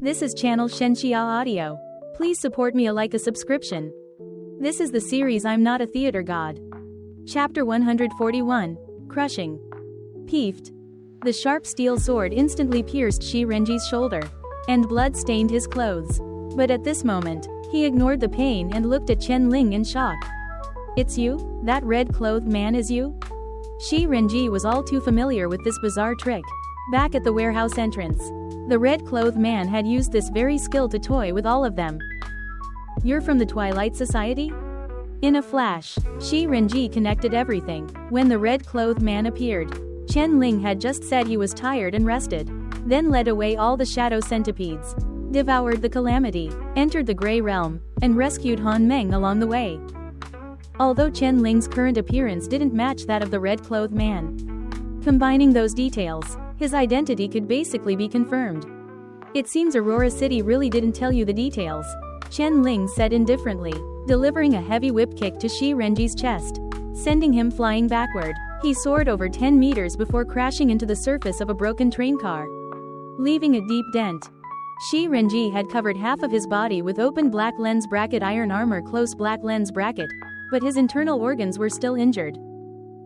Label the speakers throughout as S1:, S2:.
S1: This is channel Xianxia Audio. Please support me like a subscription. This is the series I'm Not a Theater God. Chapter 141, Crushing. Peeved. The sharp steel sword instantly pierced Shi Renji's shoulder, and blood stained his clothes. But at this moment, he ignored the pain and looked at Chen Ling in shock. "It's you? That red-clothed man is you?" Shi Renji was all too familiar with this bizarre trick. Back at the warehouse entrance, the red-clothed man had used this very skill to toy with all of them. "You're from the Twilight Society?" In a flash, Shi Renji connected everything. When the red-clothed man appeared, Chen Ling had just said he was tired and rested, then led away all the shadow centipedes, devoured the calamity, entered the Grey Realm, and rescued Han Meng along the way. Although Chen Ling's current appearance didn't match that of the red-clothed man, combining those details, his identity could basically be confirmed. "It seems Aurora City really didn't tell you the details," Chen Ling said indifferently, delivering a heavy whip kick to Shi Renji's chest, sending him flying backward. He soared over 10 meters before crashing into the surface of a broken train car, leaving a deep dent. Shi Renji had covered half of his body with open black lens bracket iron armor close black lens bracket, but his internal organs were still injured.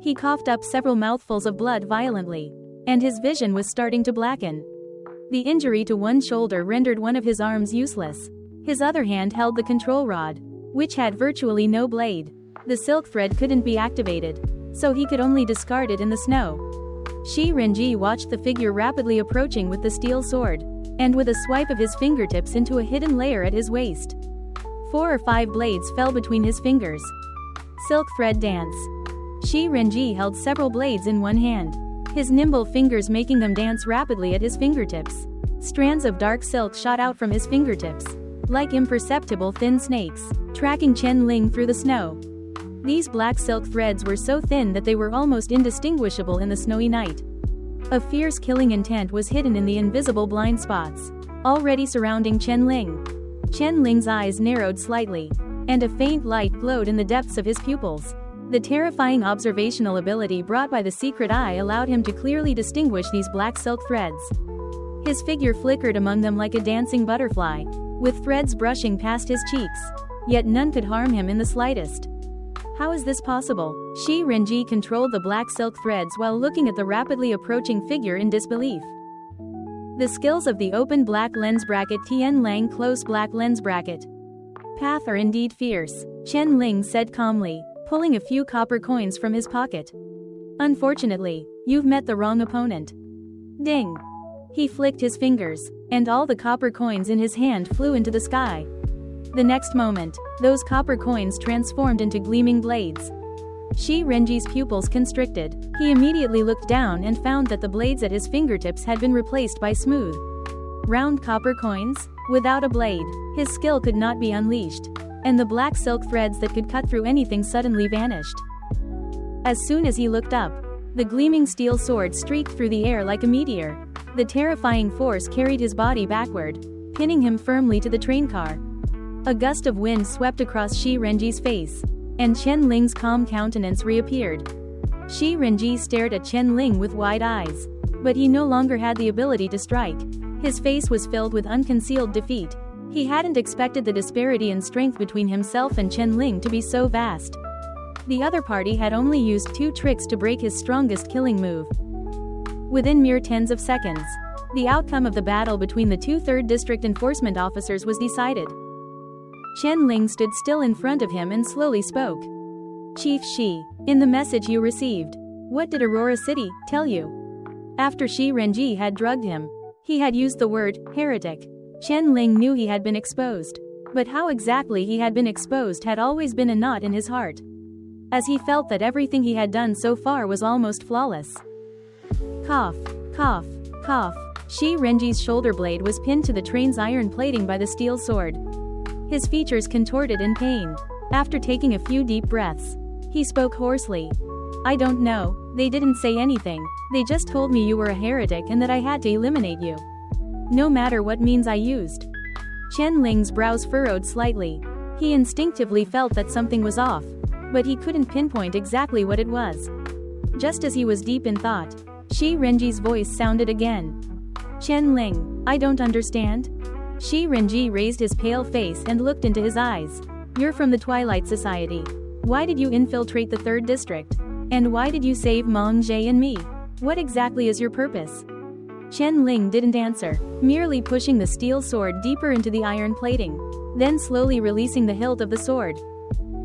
S1: He coughed up several mouthfuls of blood violently, and his vision was starting to blacken. The injury to one shoulder rendered one of his arms useless. His other hand held the control rod, which had virtually no blade. The silk thread couldn't be activated, so he could only discard it in the snow. Shi Renji watched the figure rapidly approaching with the steel sword, and with a swipe of his fingertips into a hidden layer at his waist, 4 or 5 blades fell between his fingers. Silk thread dance. Shi Renji held several blades in one hand, his nimble fingers making them dance rapidly at his fingertips. Strands of dark silk shot out from his fingertips, like imperceptible thin snakes, tracking Chen Ling through the snow. These black silk threads were so thin that they were almost indistinguishable in the snowy night. A fierce killing intent was hidden in the invisible blind spots, already surrounding Chen Ling. Chen Ling's eyes narrowed slightly, and a faint light glowed in the depths of his pupils. The terrifying observational ability brought by the secret eye allowed him to clearly distinguish these black silk threads. His figure flickered among them like a dancing butterfly, with threads brushing past his cheeks, yet none could harm him in the slightest. How is this possible? Shi Renji controlled the black silk threads while looking at the rapidly approaching figure in disbelief. The skills of the open black lens bracket Tian Lang close black lens bracket path are indeed fierce, Chen Ling said calmly, pulling a few copper coins from his pocket. "Unfortunately, you've met the wrong opponent." Ding! He flicked his fingers, and all the copper coins in his hand flew into the sky. The next moment, those copper coins transformed into gleaming blades. Shi Renji's pupils constricted. He immediately looked down and found that the blades at his fingertips had been replaced by smooth, round copper coins. Without a blade, his skill could not be unleashed, and the black silk threads that could cut through anything suddenly vanished. As soon as he looked up, the gleaming steel sword streaked through the air like a meteor. The terrifying force carried his body backward, pinning him firmly to the train car. A gust of wind swept across Shi Renji's face, and Chen Ling's calm countenance reappeared. Shi Renji stared at Chen Ling with wide eyes, but he no longer had the ability to strike. His face was filled with unconcealed defeat. He hadn't expected the disparity in strength between himself and Chen Ling to be so vast. The other party had only used 2 tricks to break his strongest killing move. Within mere tens of seconds, the outcome of the battle between the 2 3rd District enforcement officers was decided. Chen Ling stood still in front of him and slowly spoke. "Chief Shi, in the message you received, what did Aurora City tell you?" After Shi Renji had drugged him, he had used the word heretic. Chen Ling knew he had been exposed, but how exactly he had been exposed had always been a knot in his heart, as he felt that everything he had done so far was almost flawless. Cough, cough, cough. Shi Renji's shoulder blade was pinned to the train's iron plating by the steel sword. His features contorted in pain. After taking a few deep breaths, he spoke hoarsely. "I don't know, they didn't say anything. They just told me you were a heretic and that I had to eliminate you, no matter what means I used." Chen Ling's brows furrowed slightly. He instinctively felt that something was off, but he couldn't pinpoint exactly what it was. Just as he was deep in thought, Shi Renji's voice sounded again. "Chen Ling, I don't understand. Shi Renji raised his pale face and looked into his eyes. You're from the Twilight Society. Why did you infiltrate the 3rd district? And why did you save Meng Jie and me? What exactly is your purpose? Chen Ling didn't answer, merely pushing the steel sword deeper into the iron plating, then slowly releasing the hilt of the sword.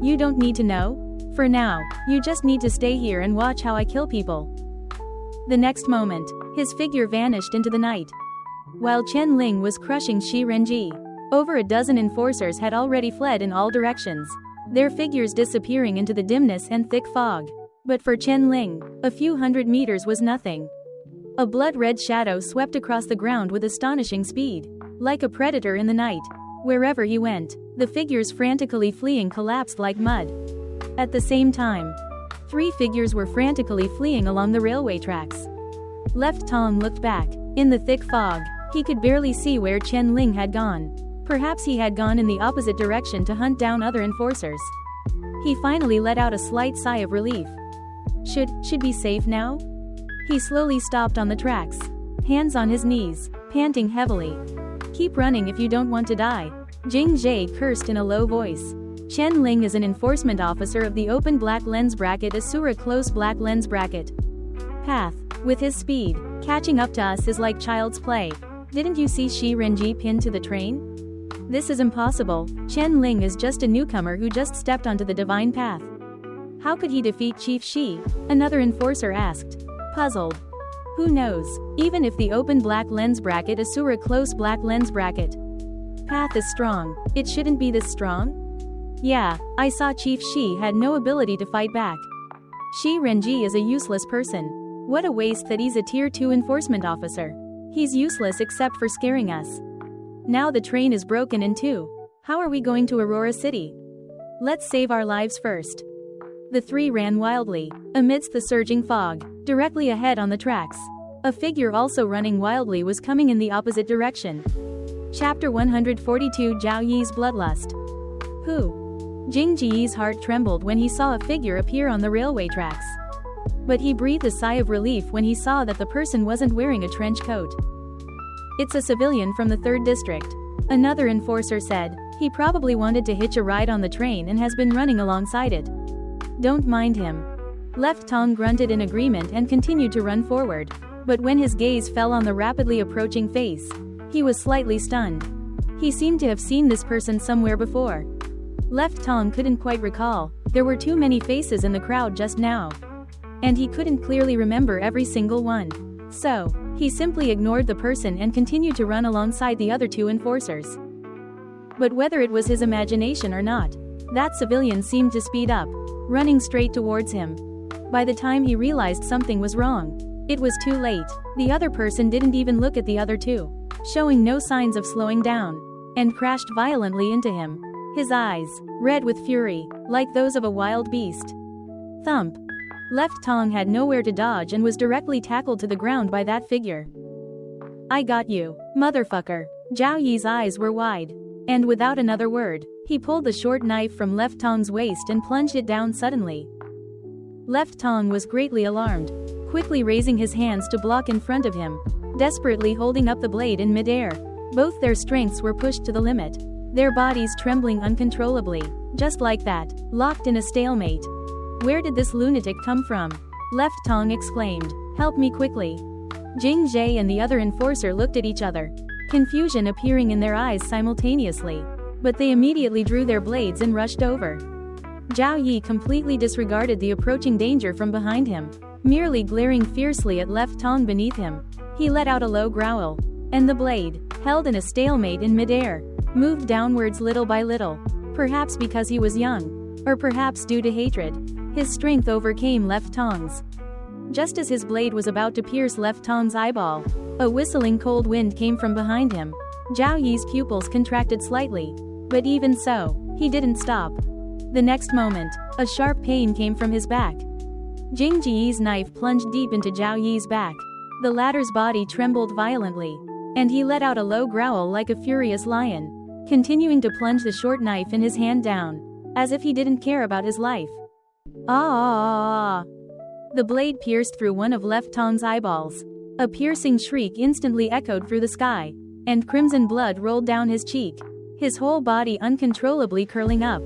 S1: You don't need to know. For now, you just need to stay here and watch how I kill people. The next moment, his figure vanished into the night. While Chen Ling was crushing Shi Renji, over a dozen enforcers had already fled in all directions, their figures disappearing into the dimness and thick fog. But for Chen Ling, a few hundred meters was nothing. A blood-red shadow swept across the ground with astonishing speed. Like a predator in the night, wherever he went, the figures frantically fleeing collapsed like mud. At the same time, 3 figures were frantically fleeing along the railway tracks. Left Tong looked back. In the thick fog, he could barely see where Chen Ling had gone. Perhaps he had gone in the opposite direction to hunt down other enforcers. He finally let out a slight sigh of relief. Should be safe now? He slowly stopped on the tracks, hands on his knees, panting heavily. Keep running if you don't want to die, Jing Jie cursed in a low voice. Chen Ling is an enforcement officer of the open black lens bracket Asura close black lens bracket path. With his speed, catching up to us is like child's play. Didn't you see Shi Renji pinned to the train? This is impossible. Chen Ling is just a newcomer who just stepped onto the divine path. How could he defeat Chief Shi? Another enforcer asked, puzzled. Who knows, even if the open black lens bracket Asura close black lens bracket path is strong, it shouldn't be this strong? Yeah, I saw Chief Shi had no ability to fight back. Shi Renji is a useless person. What a waste that he's a tier 2 enforcement officer. He's useless except for scaring us. Now the train is broken in 2. How are we going to Aurora City? Let's save our lives first. The 3 ran wildly, amidst the surging fog, directly ahead on the tracks. A figure also running wildly was coming in the opposite direction. Chapter 142 Zhao Yi's Bloodlust. Who? Jing Ji's heart trembled when he saw a figure appear on the railway tracks. But he breathed a sigh of relief when he saw that the person wasn't wearing a trench coat. It's a civilian from the 3rd district. Another enforcer said. He probably wanted to hitch a ride on the train and has been running alongside it. Don't mind him. Left Tong grunted in agreement and continued to run forward. But when his gaze fell on the rapidly approaching face, he was slightly stunned. He seemed to have seen this person somewhere before. Left Tong couldn't quite recall. There were too many faces in the crowd just now. And he couldn't clearly remember every single one. So, he simply ignored the person and continued to run alongside the other 2 enforcers. But whether it was his imagination or not, that civilian seemed to speed up, running straight towards him. By the time he realized something was wrong, it was too late. The other person didn't even look at the other 2, showing no signs of slowing down, and crashed violently into him. His eyes, red with fury, like those of a wild beast. Thump. Left Tong had nowhere to dodge and was directly tackled to the ground by that figure. I got you, motherfucker. Zhao Yi's eyes were wide. And without another word, he pulled the short knife from Left Tong's waist and plunged it down suddenly. Left Tong was greatly alarmed, quickly raising his hands to block in front of him, desperately holding up the blade in midair. Both their strengths were pushed to the limit, their bodies trembling uncontrollably, just like that, locked in a stalemate. Where did this lunatic come from? Left Tong exclaimed, help me quickly. Jing Jie and the other enforcer looked at each other, confusion appearing in their eyes simultaneously. But they immediately drew their blades and rushed over. Zhao Yi completely disregarded the approaching danger from behind him, merely glaring fiercely at Left Tong beneath him. He let out a low growl, and the blade, held in a stalemate in midair, moved downwards little by little. Perhaps because he was young, or perhaps due to hatred, his strength overcame Left Tong's. Just as his blade was about to pierce Left Tong's eyeball, a whistling cold wind came from behind him. Zhao Yi's pupils contracted slightly, but even so, he didn't stop. The next moment, a sharp pain came from his back. Jing Ji's knife plunged deep into Zhao Yi's back. The latter's body trembled violently, and he let out a low growl like a furious lion, continuing to plunge the short knife in his hand down, as if he didn't care about his life. Ah! The blade pierced through one of Left Tong's eyeballs. A piercing shriek instantly echoed through the sky, and crimson blood rolled down his cheek, his whole body uncontrollably curling up.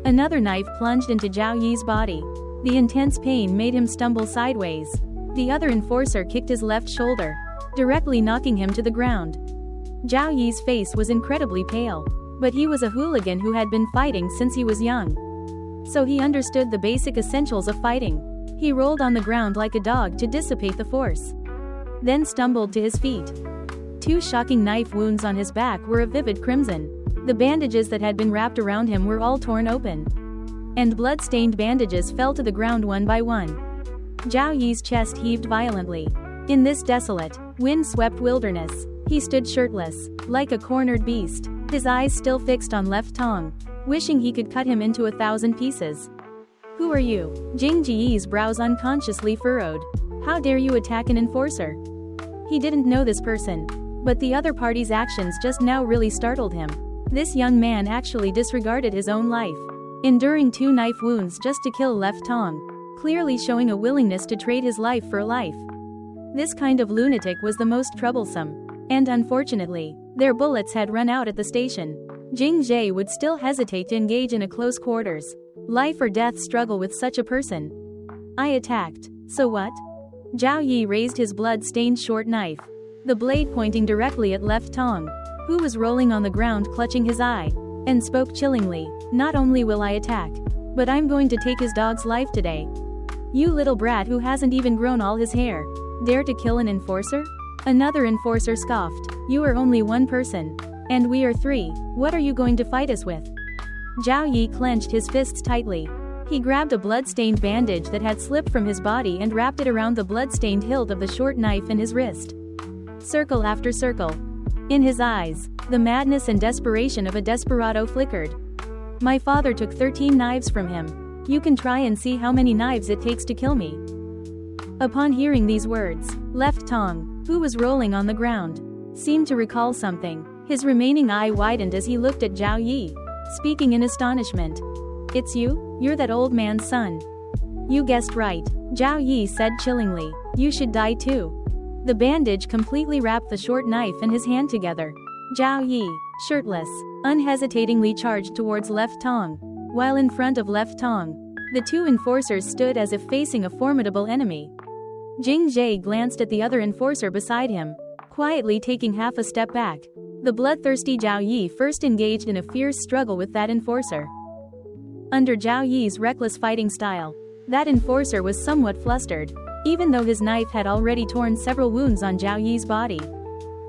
S1: Another knife plunged into Zhao Yi's body. The intense pain made him stumble sideways. The other enforcer kicked his left shoulder, directly knocking him to the ground. Zhao Yi's face was incredibly pale, but he was a hooligan who had been fighting since he was young. So he understood the basic essentials of fighting. He rolled on the ground like a dog to dissipate the force, then stumbled to his feet. 2 shocking knife wounds on his back were a vivid crimson. The bandages that had been wrapped around him were all torn open, and blood-stained bandages fell to the ground one by one. Zhao Yi's chest heaved violently. In this desolate, wind-swept wilderness, he stood shirtless, like a cornered beast, his eyes still fixed on Left Tong, wishing he could cut him into 1,000 pieces. "Who are you?" Jing Ji's brows unconsciously furrowed. "How dare you attack an enforcer?" He didn't know this person, but the other party's actions just now really startled him. This young man actually disregarded his own life, enduring 2 knife wounds just to kill Left Tong, clearly showing a willingness to trade his life for life. This kind of lunatic was the most troublesome, and unfortunately, their bullets had run out at the station. Jing Ji would still hesitate to engage in a close quarters, life or death struggle with such a person. "I attacked. So what?" Zhao Yi raised his blood-stained short knife, the blade pointing directly at Left Tong, who was rolling on the ground clutching his eye, and spoke chillingly, "Not only will I attack, but I'm going to take his dog's life today. You little brat who hasn't even grown all his hair, dare to kill an enforcer?" Another enforcer scoffed, "You are only one person, and we are 3, what are you going to fight us with?" Zhao Yi clenched his fists tightly. He grabbed a blood-stained bandage that had slipped from his body and wrapped it around the blood-stained hilt of the short knife in his wrist. Circle after circle. In his eyes, the madness and desperation of a desperado flickered. "My father took 13 knives from him. You can try and see how many knives it takes to kill me." Upon hearing these words, Left Tong, who was rolling on the ground, seemed to recall something. His remaining eye widened as he looked at Zhao Yi, speaking in astonishment. "It's you? You're that old man's son." "You guessed right," Zhao Yi said chillingly. "You should die too." The bandage completely wrapped the short knife and his hand together. Zhao Yi, shirtless, unhesitatingly charged towards Left Tong, while in front of Left Tong, the 2 enforcers stood as if facing a formidable enemy. Jing Ji glanced at the other enforcer beside him, quietly taking half a step back. The bloodthirsty Zhao Yi first engaged in a fierce struggle with that enforcer. Under Zhao Yi's reckless fighting style, that enforcer was somewhat flustered, even though his knife had already torn several wounds on Zhao Yi's body.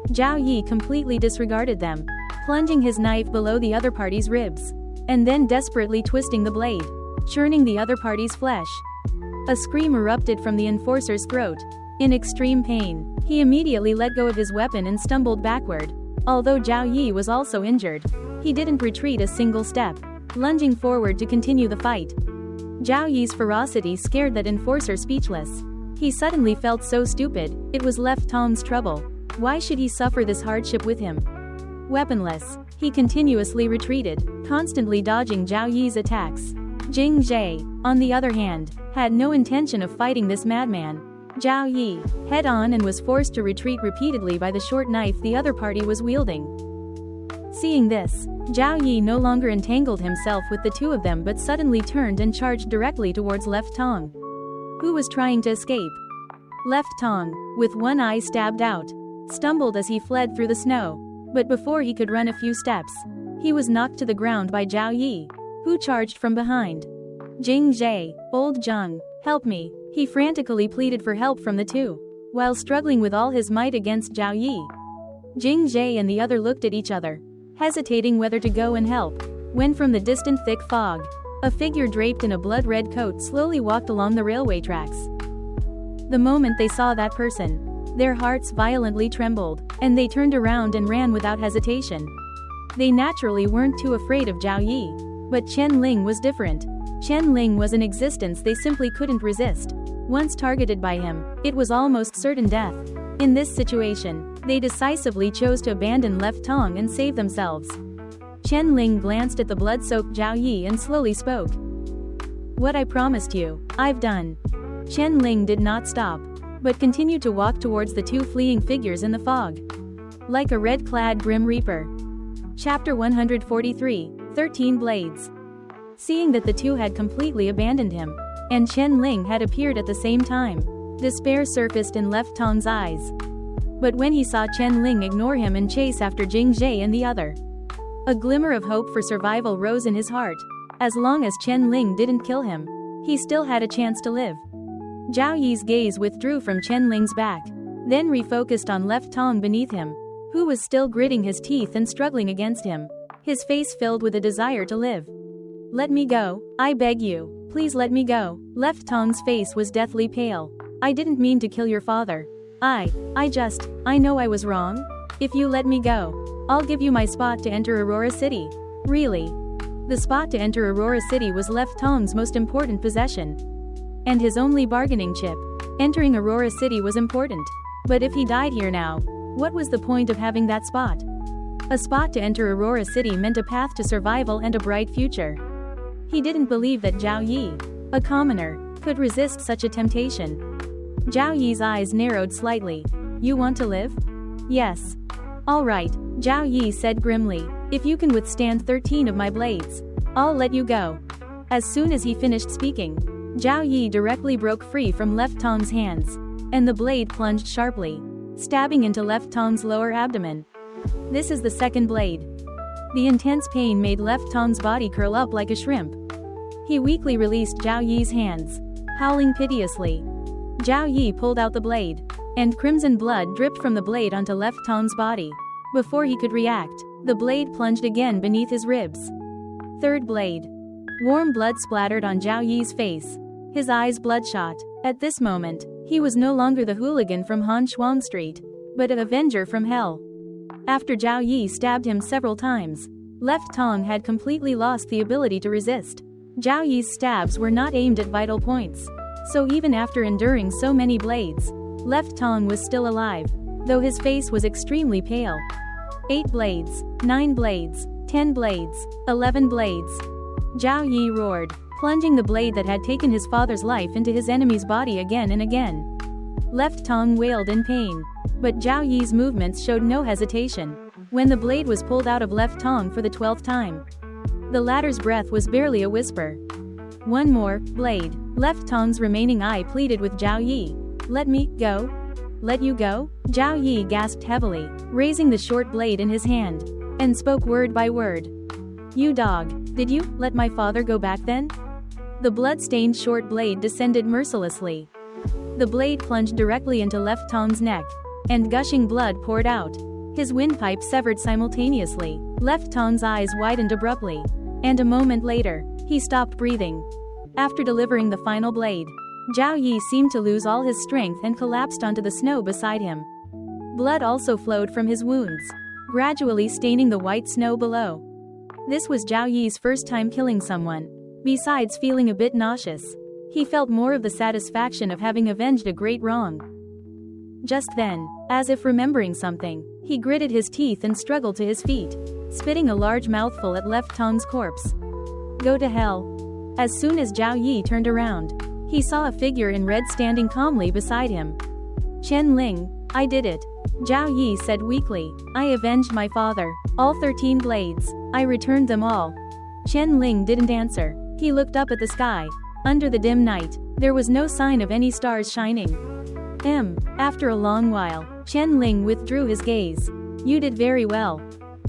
S1: Zhao Yi completely disregarded them, plunging his knife below the other party's ribs, and then desperately twisting the blade, churning the other party's flesh. A scream erupted from the enforcer's throat. In extreme pain, he immediately let go of his weapon and stumbled backward. Although Zhao Yi was also injured, he didn't retreat a single step, lunging forward to continue the fight. Zhao Yi's ferocity scared that enforcer speechless. He suddenly felt so stupid. It was Left Tong's trouble. Why should he suffer this hardship with him? Weaponless, he continuously retreated, constantly dodging Zhao Yi's attacks. Jing Ji, on the other hand, had no intention of fighting this madman. Zhao Yi, head-on, and was forced to retreat repeatedly by the short knife the other party was wielding. Seeing this, Zhao Yi no longer entangled himself with the 2 of them but suddenly turned and charged directly towards Left Tong, who was trying to escape. Left Tong, with one eye stabbed out, stumbled as he fled through the snow, but before he could run a few steps, he was knocked to the ground by Zhao Yi, who charged from behind. "Jing Ji, old Zheng, help me," he frantically pleaded for help from the 2, while struggling with all his might against Zhao Yi. Jing Ji and the other looked at each other, hesitating whether to go and help, when from the distant thick fog, a figure draped in a blood-red coat slowly walked along the railway tracks. The moment they saw that person, their hearts violently trembled, and they turned around and ran without hesitation. They naturally weren't too afraid of Zhao Yi, but Chen Ling was different. Chen Ling was an existence they simply couldn't resist. Once targeted by him, it was almost certain death. In this situation, they decisively chose to abandon Left Tong and save themselves. Chen Ling glanced at the blood-soaked Zhao Yi and slowly spoke. "What I promised you, I've done." Chen Ling did not stop, but continued to walk towards the 2 fleeing figures in the fog. like a red-clad Grim Reaper. Chapter 143, 13 Blades. Seeing that the two had completely abandoned him, and Chen Ling had appeared at the same time, despair surfaced in Left Tong's eyes. But when he saw Chen Ling ignore him and chase after Jing Zhe and the other, a glimmer of hope for survival rose in his heart. As long as Chen Ling didn't kill him, he still had a chance to live. Zhao Yi's gaze withdrew from Chen Ling's back, then refocused on Left Tong beneath him, who was still gritting his teeth and struggling against him, his face filled with a desire to live. "Let me go, I beg you, please let me go." Left Tong's face was deathly pale. "I didn't mean to kill your father. I know I was wrong. If you let me go, I'll give you my spot to enter Aurora City." Really? The spot to enter Aurora City was Left Tong's most important possession, and his only bargaining chip. Entering Aurora City was important. But if he died here now, what was the point of having that spot? A spot to enter Aurora City meant a path to survival and a bright future. He didn't believe that Zhao Yi, a commoner, could resist such a temptation. Zhao Yi's eyes narrowed slightly. "You want to live?" "Yes." "All right," Zhao Yi said grimly. "If you can withstand 13 of my blades, I'll let you go." As soon as he finished speaking, Zhao Yi directly broke free from Left Tong's hands, and the blade plunged sharply, stabbing into Left Tong's lower abdomen. This is the second blade. The intense pain made Left Tong's body curl up like a shrimp. He weakly released Zhao Yi's hands, howling piteously. Zhao Yi pulled out the blade, and crimson blood dripped from the blade onto Left Tong's body. Before he could react, the blade plunged again beneath his ribs. Third blade. Warm blood splattered on Zhao Yi's face, his eyes bloodshot. At this moment, he was no longer the hooligan from Han Shuang Street, but an avenger from hell. After Zhao Yi stabbed him several times, Left Tong had completely lost the ability to resist. Zhao Yi's stabs were not aimed at vital points, so even after enduring so many blades, Left Tong was still alive, though his face was extremely pale. 8 blades, 9 blades, 10 blades, 11 blades. Zhao Yi roared, plunging the blade that had taken his father's life into his enemy's body again and again. Left Tong wailed in pain, but Zhao Yi's movements showed no hesitation. When the blade was pulled out of Left Tong for the 12th time, the latter's breath was barely a whisper. "One more blade." Left Tong's remaining eye pleaded with Zhao Yi. "Let me go." "Let you go?" Zhao Yi gasped heavily, raising the short blade in his hand, and spoke word by word. "You dog, did you let my father go back then?" The blood-stained short blade descended mercilessly. The blade plunged directly into Left Tong's neck, and gushing blood poured out. His windpipe severed simultaneously. Left Tong's eyes widened abruptly, and a moment later, he stopped breathing. After delivering the final blade, Zhao Yi seemed to lose all his strength and collapsed onto the snow beside him. Blood also flowed from his wounds, gradually staining the white snow below. This was Zhao Yi's first time killing someone. Besides feeling a bit nauseous, he felt more of the satisfaction of having avenged a great wrong. Just then, as if remembering something, he gritted his teeth and struggled to his feet, spitting a large mouthful at Left Tong's corpse. "Go to hell." As soon as Zhao Yi turned around, he saw a figure in red standing calmly beside him. "Chen Ling, I did it," Zhao Yi said weakly. "I avenged my father. All 13 blades. I returned them all." Chen Ling didn't answer. He looked up at the sky. Under the dim night, there was no sign of any stars shining. After a long while, Chen Ling withdrew his gaze. "You did very well."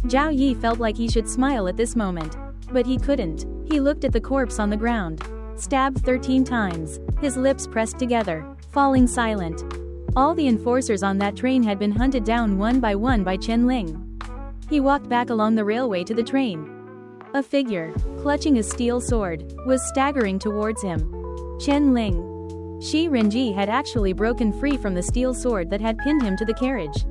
S1: Zhao Yi felt like he should smile at this moment, but he couldn't. He looked at the corpse on the ground, stabbed 13 times, his lips pressed together, falling silent. All the enforcers on that train had been hunted down one by Chen Ling. He walked back along the railway to the train. A figure, clutching a steel sword, was staggering towards him. Chen Ling. Shi Renji had actually broken free from the steel sword that had pinned him to the carriage,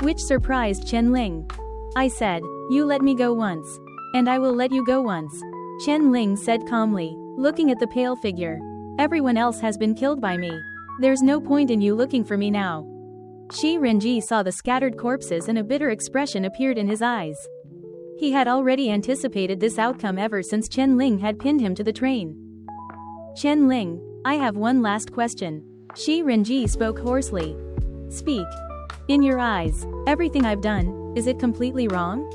S1: which surprised Chen Ling. "I said, you let me go once, and I will let you go once," Chen Ling said calmly, looking at the pale figure. "Everyone else has been killed by me. There's no point in you looking for me now." Shi Renji saw the scattered corpses and a bitter expression appeared in his eyes. He had already anticipated this outcome ever since Chen Ling had pinned him to the train. "Chen Ling, I have one last question." Shi Renji spoke hoarsely. "Speak." In your eyes, everything I've done, is it completely wrong?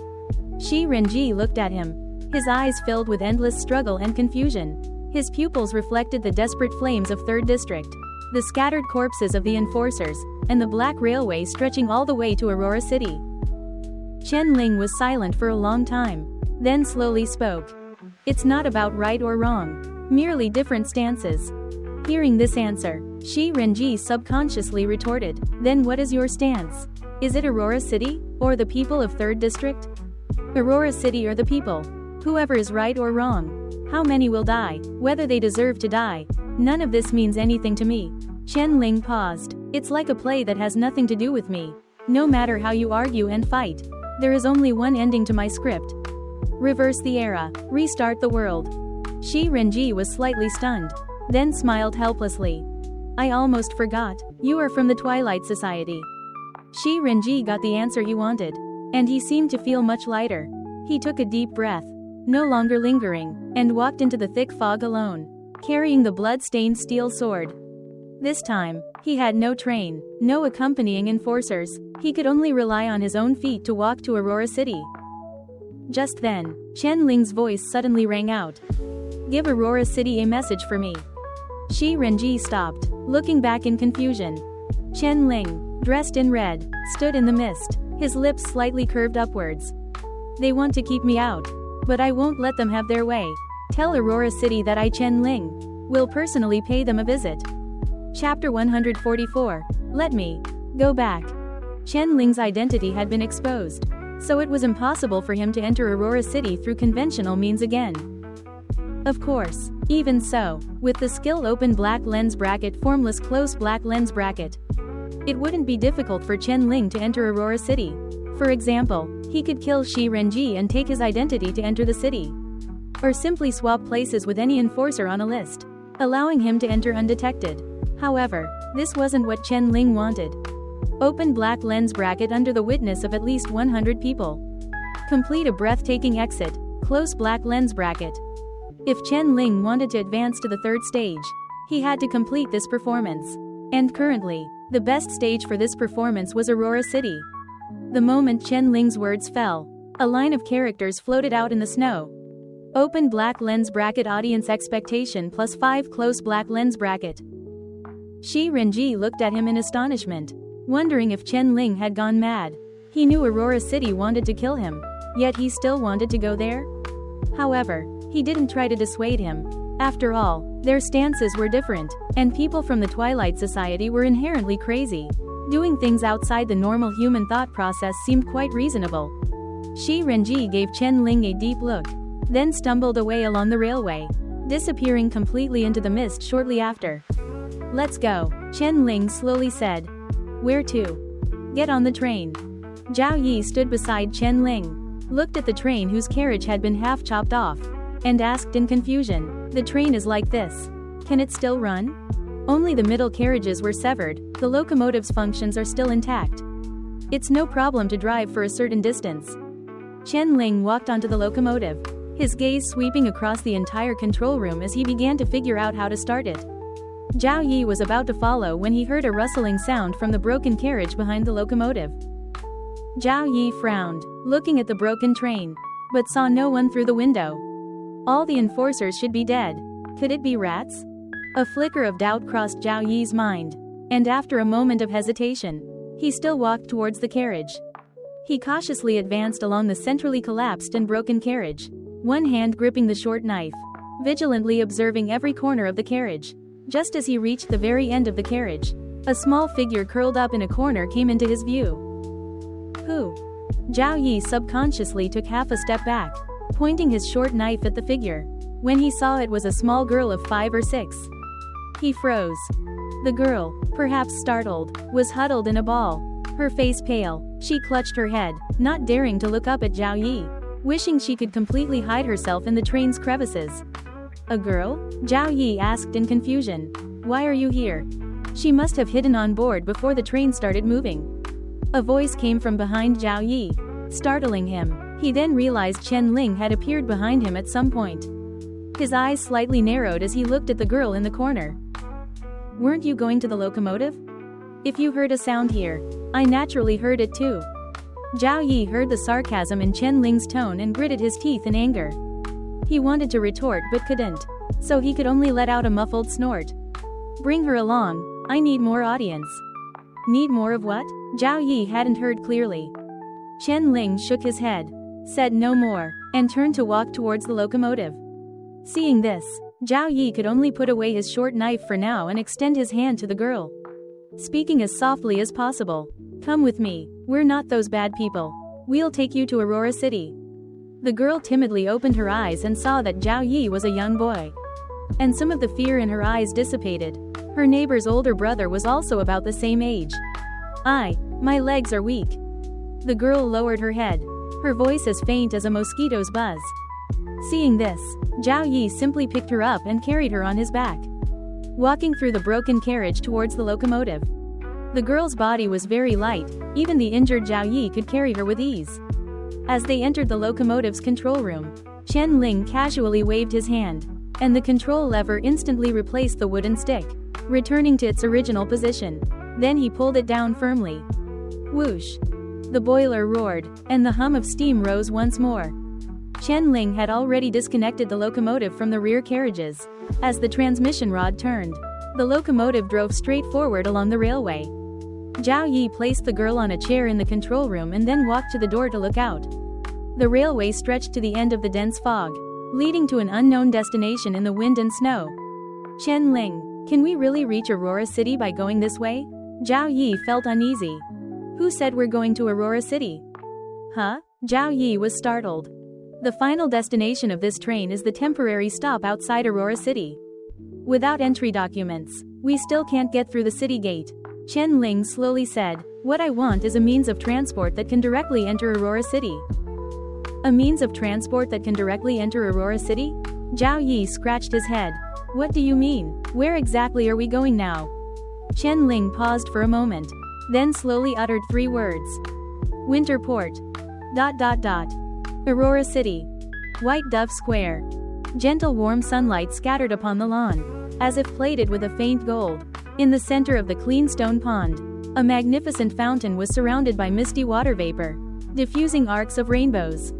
S1: Shi Renji looked at him. His eyes filled with endless struggle and confusion. His pupils reflected the desperate flames of 3rd District, the scattered corpses of the enforcers, and the black railway stretching all the way to Aurora City. Chen Ling was silent for a long time, then slowly spoke. It's not about right or wrong, merely different stances. Hearing this answer, Shi Renji subconsciously retorted, then what is your stance? Is it Aurora City, or the people of 3rd District? Aurora City or the people? Whoever is right or wrong. How many will die, whether they deserve to die? None of this means anything to me. Chen Ling paused. It's like a play that has nothing to do with me. No matter how you argue and fight, there is only one ending to my script. Reverse the era, restart the world. Shi Renji was slightly stunned, then smiled helplessly. I almost forgot, you are from the Twilight Society. Shi Renji got the answer he wanted, and he seemed to feel much lighter. He took a deep breath, no longer lingering, and walked into the thick fog alone, carrying the blood-stained steel sword. This time, he had no train, no accompanying enforcers. He could only rely on his own feet to walk to Aurora City. Just then, Chen Ling's voice suddenly rang out. Give Aurora City a message for me. Shi Renji stopped, looking back in confusion. Chen Ling, dressed in red, stood in the mist, his lips slightly curved upwards. They want to keep me out, but I won't let them have their way. Tell Aurora City that I, Chen Ling, will personally pay them a visit. Chapter 144. Let me go back. Chen Ling's identity had been exposed, so it was impossible for him to enter Aurora City through conventional means again. Of course, even so, with the skill open black lens bracket formless close black lens bracket, it wouldn't be difficult for Chen Ling to enter Aurora City. For example, he could kill Shi Renji and take his identity to enter the city. Or simply swap places with any enforcer on a list, allowing him to enter undetected. However, this wasn't what Chen Ling wanted. Open black lens bracket under the witness of at least 100 people. Complete a breathtaking exit, close black lens bracket. If Chen Ling wanted to advance to the 3rd stage, he had to complete this performance. And currently, the best stage for this performance was Aurora City. The moment Chen Ling's words fell, a line of characters floated out in the snow. Open black lens bracket audience expectation +5 close black lens bracket. Shi Renji looked at him in astonishment, wondering if Chen Ling had gone mad. He knew Aurora City wanted to kill him, yet he still wanted to go there? However, he didn't try to dissuade him. After all, their stances were different, and people from the Twilight Society were inherently crazy. Doing things outside the normal human thought process seemed quite reasonable. Shi Renji gave Chen Ling a deep look, then stumbled away along the railway, disappearing completely into the mist shortly after. Let's go, Chen Ling slowly said. Where to? Get on the train. Zhao Yi stood beside Chen Ling, looked at the train whose carriage had been half chopped off, and asked in confusion, the train is like this. Can it still run? Only the middle carriages were severed, the locomotive's functions are still intact. It's no problem to drive for a certain distance. Chen Ling walked onto the locomotive, his gaze sweeping across the entire control room as he began to figure out how to start it. Zhao Yi was about to follow when he heard a rustling sound from the broken carriage behind the locomotive. Zhao Yi frowned, looking at the broken train, but saw no one through the window. All the enforcers should be dead. Could it be rats? A flicker of doubt crossed Zhao Yi's mind, and after a moment of hesitation, he still walked towards the carriage. He cautiously advanced along the centrally collapsed and broken carriage, one hand gripping the short knife, vigilantly observing every corner of the carriage. Just as he reached the very end of the carriage, a small figure curled up in a corner came into his view. Who? Zhao Yi subconsciously took half a step back, pointing his short knife at the figure. When he saw it was a small girl of 5 or 6. He froze. The girl, perhaps startled, was huddled in a ball, her face pale. She clutched her head, not daring to look up at Zhao Yi, wishing she could completely hide herself in the train's crevices. A girl? Zhao Yi asked in confusion. Why are you here? She must have hidden on board before the train started moving. A voice came from behind Zhao Yi, startling him. He then realized Chen Ling had appeared behind him at some point. His eyes slightly narrowed as he looked at the girl in the corner. Weren't you going to the locomotive? If you heard a sound here, I naturally heard it too. Zhao Yi heard the sarcasm in Chen Ling's tone and gritted his teeth in anger. He wanted to retort but couldn't. So he could only let out a muffled snort. Bring her along, I need more audience. Need more of what? Zhao Yi hadn't heard clearly. Chen Ling shook his head, said no more, and turned to walk towards the locomotive. Seeing this, Zhao Yi could only put away his short knife for now and extend his hand to the girl. Speaking as softly as possible. Come with me, we're not those bad people. We'll take you to Aurora City. The girl timidly opened her eyes and saw that Zhao Yi was a young boy. And some of the fear in her eyes dissipated. Her neighbor's older brother was also about the same age. My legs are weak. The girl lowered her head, her voice as faint as a mosquito's buzz. Seeing this, Zhao Yi simply picked her up and carried her on his back, walking through the broken carriage towards the locomotive. The girl's body was very light, even the injured Zhao Yi could carry her with ease. As they entered the locomotive's control room, Chen Ling casually waved his hand, and the control lever instantly replaced the wooden stick, returning to its original position. Then he pulled it down firmly. Whoosh! The boiler roared, and the hum of steam rose once more. Chen Ling had already disconnected the locomotive from the rear carriages. As the transmission rod turned, the locomotive drove straight forward along the railway. Zhao Yi placed the girl on a chair in the control room and then walked to the door to look out. The railway stretched to the end of the dense fog, leading to an unknown destination in the wind and snow. Chen Ling, can we really reach Aurora City by going this way? Zhao Yi felt uneasy. Who said we're going to Aurora City? Huh? Zhao Yi was startled. The final destination of this train is the temporary stop outside Aurora City. Without entry documents, we still can't get through the city gate. Chen Ling slowly said, what I want is a means of transport that can directly enter Aurora City. A means of transport that can directly enter Aurora City? Zhao Yi scratched his head. What do you mean? Where exactly are we going now? Chen Ling paused for a moment, then slowly uttered 3 words. Winter Port. ... Aurora City. White Dove Square. Gentle warm sunlight scattered upon the lawn, as if plated with a faint gold. In the center of the clean stone pond, a magnificent fountain was surrounded by misty water vapor, diffusing arcs of rainbows.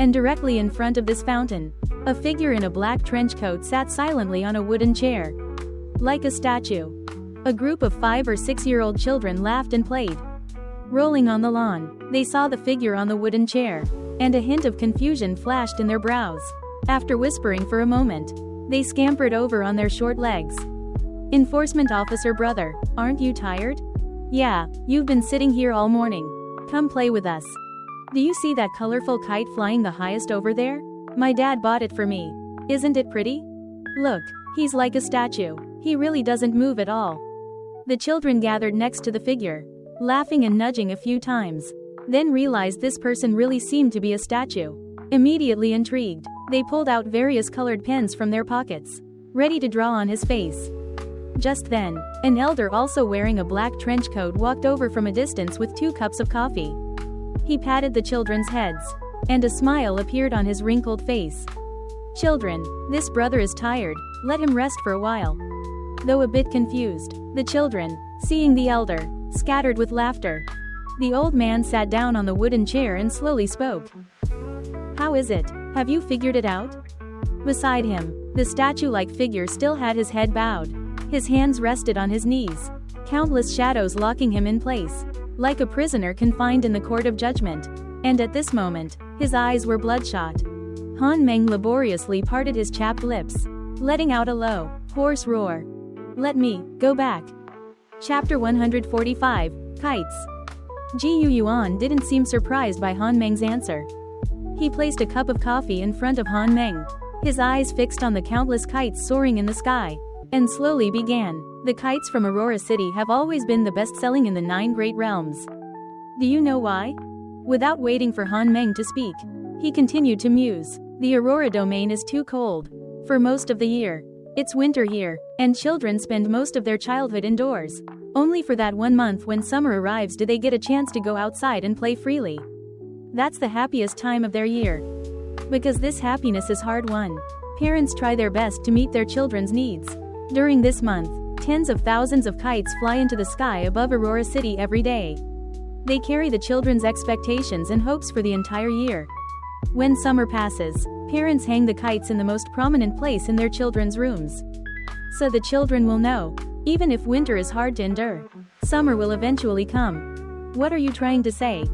S1: And directly in front of this fountain, a figure in a black trench coat sat silently on a wooden chair, like a statue. A group of 5 or 6-year-old children laughed and played. Rolling on the lawn, they saw the figure on the wooden chair, and a hint of confusion flashed in their brows. After whispering for a moment, they scampered over on their short legs. Enforcement officer brother, aren't you tired? Yeah, you've been sitting here all morning. Come play with us. Do you see that colorful kite flying the highest over there? My dad bought it for me. Isn't it pretty? Look, he's like a statue. He really doesn't move at all. The children gathered next to the figure, laughing and nudging a few times, then realized this person really seemed to be a statue. Immediately intrigued, they pulled out various colored pens from their pockets, ready to draw on his face. Just then, an elder also wearing a black trench coat walked over from a distance with 2 cups of coffee. He patted the children's heads, and a smile appeared on his wrinkled face. Children, this brother is tired, let him rest for a while. Though a bit confused, the children, seeing the elder, scattered with laughter. The old man sat down on the wooden chair and slowly spoke. How is it? Have you figured it out? Beside him, the statue-like figure still had his head bowed. His hands rested on his knees, countless shadows locking him in place, like a prisoner confined in the court of judgment. And at this moment, his eyes were bloodshot. Han Meng laboriously parted his chapped lips, letting out a low, hoarse roar. Let me go back. Chapter 145, Kites. Ji Yuan didn't seem surprised by Han Meng's answer. He placed a cup of coffee in front of Han Meng, his eyes fixed on the countless kites soaring in the sky, and slowly began. The kites from Aurora City have always been the best-selling in the 9 great realms. Do you know why? Without waiting for Han Meng to speak, he continued to muse. The Aurora domain is too cold for most of the year. It's winter here, and children spend most of their childhood indoors. Only for that 1 month when summer arrives do they get a chance to go outside and play freely. That's the happiest time of their year. Because this happiness is hard-won, parents try their best to meet their children's needs. During this month, Tens of thousands of kites fly into the sky above Aurora City every day. They carry the children's expectations and hopes for the entire year. When summer passes, parents hang the kites in the most prominent place in their children's rooms. So the children will know, even if winter is hard to endure, summer will eventually come. What are you trying to say?